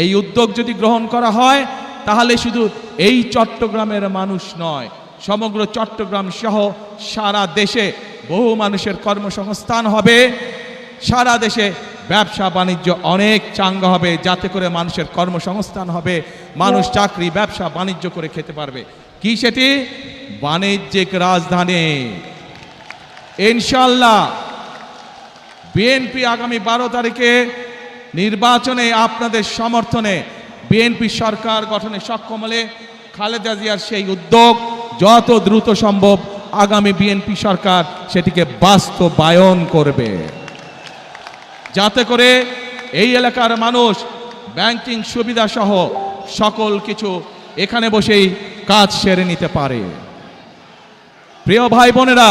এই উদ্যোগ যদি গ্রহণ করা হয় তাহলে শুধু এই চট্টগ্রামের মানুষ নয়, সমগ্র চট্টগ্রাম সহ সারা দেশে বহু মানুষের কর্মসংস্থান হবে, সারা দেশে ব্যবসা বাণিজ্য অনেক চাঙ্গা হবে, যাতে করে মানুষের কর্মসংস্থান হবে, মানুষ চাকরি ব্যবসা বাণিজ্য করে খেতে পারবে। কি সেটি? বাণিজ্যিক রাজধানী। ইনশাআল্লাহ বিএনপি আগামী 12 তারিখে নির্বাচনে আপনাদের সমর্থনে বিএনপি সরকার গঠনে সক্ষম হলে খালেদা জিয়ার সেই উদ্যোগ যত দ্রুত সম্ভব আগামী বিএনপি সরকার সেটিকে বাস্তবায়ন করবে, যাতে করে এই এলাকার মানুষ ব্যাংকিং সুবিধা সহ সকল কিছু এখানে বসেই কাজ সেরে নিতে পারে। প্রিয় ভাই বোনেরা,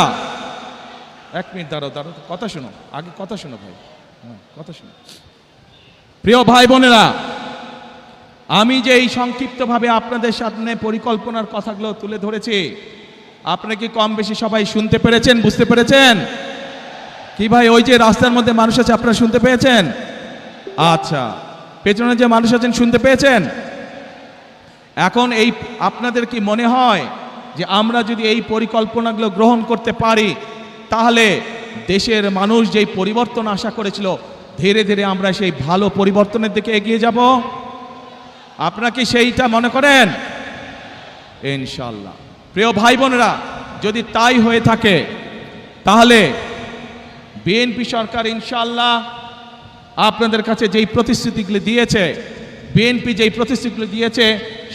1 মিনিট দাঁড়াও, কথা শোনো, আগে কথা শোনো ভাই, কথা শোনো। প্রিয় ভাই বোনেরা, আমি যে এই সংক্ষিপ্তভাবে আপনাদের সামনে পরিকল্পনার কথাগুলো তুলে ধরেছি, আপনারা কি কম বেশি সবাই শুনতে পেরেছেন, বুঝতে পেরেছেন কি ভাই? ওই যে রাস্তার মধ্যে মানুষ আছে, আপনারা শুনতে পেয়েছেন? আচ্ছা, পেছনে যে মানুষ আছেন শুনতে পেয়েছেন? এখন এই আপনাদের কি মনে হয় যে আমরা যদি এই পরিকল্পনাগুলো গ্রহণ করতে পারি তাহলে দেশের মানুষ যেই পরিবর্তন আশা করেছিল ধীরে ধীরে আমরা সেই ভালো পরিবর্তনের দিকে এগিয়ে যাব? আপনারা কি সেইটা মনে করেন? ইনশাআল্লাহ। প্রিয় ভাই বোনেরা, যদি তাই হয়ে থাকে তাহলে বিএনপি সরকার ইনশাআল্লাহ আপনাদের কাছে যেই প্রতিশ্রুতিগুলি দিয়েছে, বিএনপি যেই প্রতিশ্রুতিগুলি দিয়েছে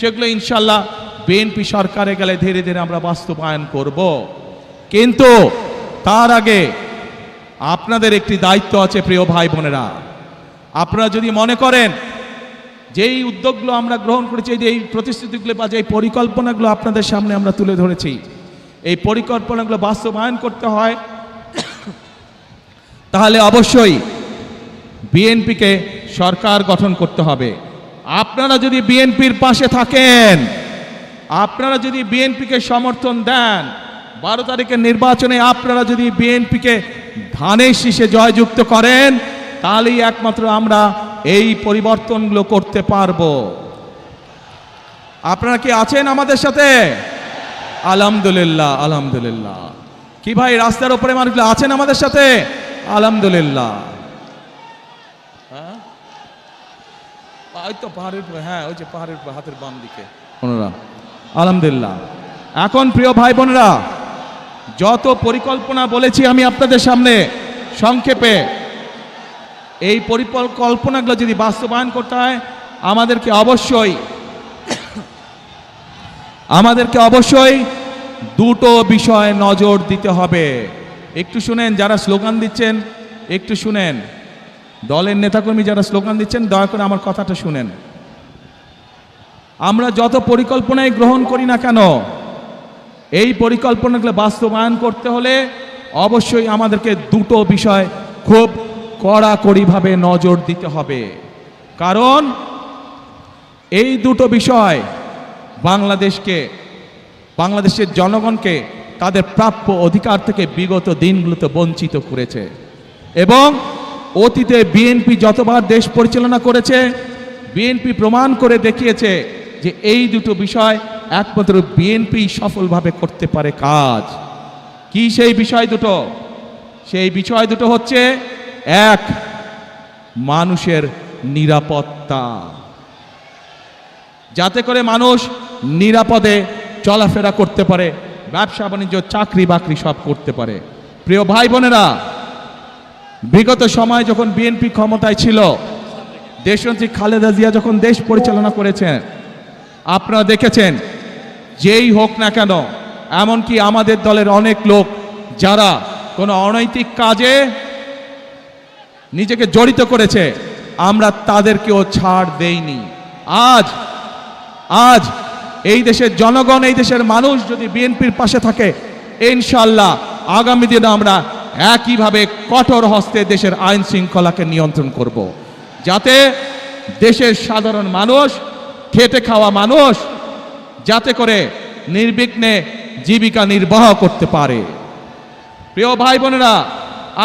সেগুলো ইনশাআল্লাহ বিএনপি সরকারে গেলে ধীরে ধীরে আমরা বাস্তবায়ন করব। কিন্তু তার আগে আপনাদের একটি দায়িত্ব আছে প্রিয় ভাই বোনেরা। আপনারা যদি মনে করেন যেই উদ্যোগগুলো আমরা গ্রহণ করেছি, এই প্রতিশ্রুতিগুলো বা যেই পরিকল্পনাগুলো আপনাদের সামনে আমরা তুলে ধরেছি, এই পরিকল্পনাগুলো বাস্তবায়ন করতে হয় তাহলে অবশ্যই বিএনপিকে সরকার গঠন করতে হবে। আপনারা যদি বিএনপির পাশে থাকেন, আপনারা যদি বিএনপিকে সমর্থন দেন, 12 তারিখের নির্বাচনে আপনারা যদি বিএনপিকে ধানের শীষে জয়যুক্ত করেন তাহলেই একমাত্র আমরা এই পরিবর্তনগুলো করতে পারবো। আপনারা কি আছেন আমাদের সাথে? আলহামদুলিল্লাহ, আলহামদুলিল্লাহ। কি ভাই, রাস্তার উপরে মানুষগুলো আছেন আমাদের সাথে? আলহামদুলিল্লাহ। হ্যাঁ, ওই তো পাহাড়ের উপরে, হ্যাঁ ওই যে পাহাড়ের উপরে হাতের বাম দিকে ওনারা। আলহামদুলিল্লাহ। এখন প্রিয় ভাই বোনেরা, যত পরিকল্পনা বলেছি আমি আপনাদের সামনে সংক্ষেপে, এই পরিকল্পনাগুলো যদি বাস্তবায়ন করতে হয় আমাদেরকে অবশ্যই দুটো বিষয় নজর দিতে হবে। একটু শুনেন, যারা স্লোগান দিচ্ছেন একটু শুনেন, দলের নেতাকর্মী যারা স্লোগান দিচ্ছেন দয়া করে আমার কথাটা শুনেন। আমরা যত পরিকল্পনাই গ্রহণ করি না কেন, এই পরিকল্পনাগুলো বাস্তবায়ন করতে হলে অবশ্যই আমাদেরকে দুটো বিষয় খুব কড়াকড়িভাবে নজর দিতে হবে। কারণ এই দুটো বিষয় বাংলাদেশের জনগণকে তাদের প্রাপ্য অধিকার থেকে বিগত দিনগুলোতে বঞ্চিত করেছে। এবং অতীতে বিএনপি যতবার দেশ পরিচালনা করেছে, বিএনপি প্রমাণ করে দেখিয়েছে যে এই দুটো বিষয় একমাত্র বিএনপি সফলভাবে করতে পারে কাজ। কি সেই বিষয় দুটো? সেই বিষয় দুটো হচ্ছে, এক, মানুষের নিরাপত্তা, যাতে করে মানুষ নিরাপদে চলাফেরা করতে পারে, ব্যবসা বাণিজ্য, চাকরি বাকরি সব করতে পারে। প্রিয় ভাই বোনেরা, বিগত সময় যখন বিএনপি ক্ষমতায় ছিল, দেশনেত্রী খালেদা জিয়া যখন দেশ পরিচালনা করেছেন, আপনারা দেখেছেন যেই হোক না কেন, এমনকি আমাদের দলের অনেক লোক যারা কোনো অনৈতিক কাজে নিজেকে জড়িত করেছে, আমরা তাদেরকেও ছাড় দেইনি। আজ এই দেশের জনগণ, এই দেশের মানুষ যদি বিএনপির পাশে থাকে, ইনশাআল্লাহ আগামী দিনে আমরা একইভাবে কঠোর হস্তে দেশের আইন শৃঙ্খলাকে নিয়ন্ত্রণ করব, যাতে দেশের সাধারণ মানুষ, খেটে খাওয়া মানুষ যাতে করে নির্বিঘ্নে জীবিকা নির্বাহ করতে পারে। প্রিয় ভাই বোনেরা,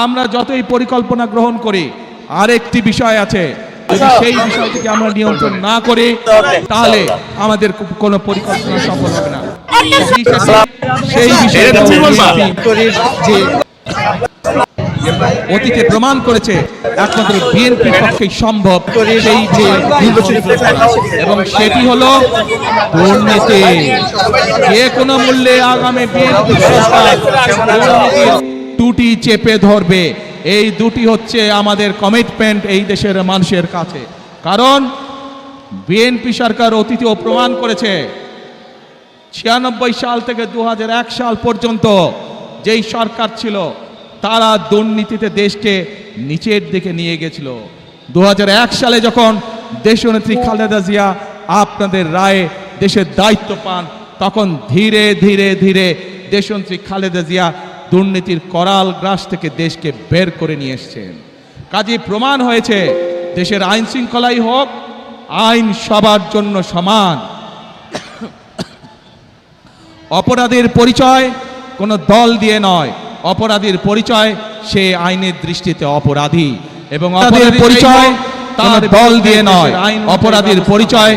আমরা যতই পরিকল্পনা গ্রহণ করি, আরেকটি বিষয় আছে, যদি সেই বিষয়টিকে আমরা নিয়ন্ত্রণ না করি তাহলে আমাদের কোনো পরিকল্পনা সফল হবে না। সেই বিষয়ে অতীতে প্রমাণ করেছে একমাত্র বিএনপির পক্ষেই সম্ভব সেই এবং সেটি হলো দুর্নীতি। যে কোনো মূল্যে আগামী বিএনপি সরকার দুর্নীতির টুটি চেপে ধরবে। এই দুটি হচ্ছে আমাদের কমিটমেন্ট এই দেশের মানুষের কাছে। কারণ বিএনপি সরকার অতীতেও প্রমাণ করেছে, 96 সাল থেকে 2001 সাল পর্যন্ত যেই সরকার ছিল তারা দুর্নীতিতে দেশকে নিচের দিকে নিয়ে গেছিল। 2001 সালে যখন দেশনেত্রী খালেদা জিয়া আপনাদের রায়ে দেশের দায়িত্ব পান, তখন ধীরে ধীরে ধীরে দেশনেত্রী খালেদা জিয়া দুর্নীতির করাল গ্রাস থেকে দেশকে বের করে নিয়ে এসেছেন। কাজেই প্রমাণ হয়েছে দেশের আইন শৃঙ্খলাই হোক, আইন সবার জন্য সমান। অপরাধীর পরিচয় কোনো দল দিয়ে নয়, অপরাধীর পরিচয় সে আইনের দৃষ্টিতে অপরাধী, এবং অপরাধীর পরিচয় তার দল দিয়ে নয়, অপরাধীর পরিচয়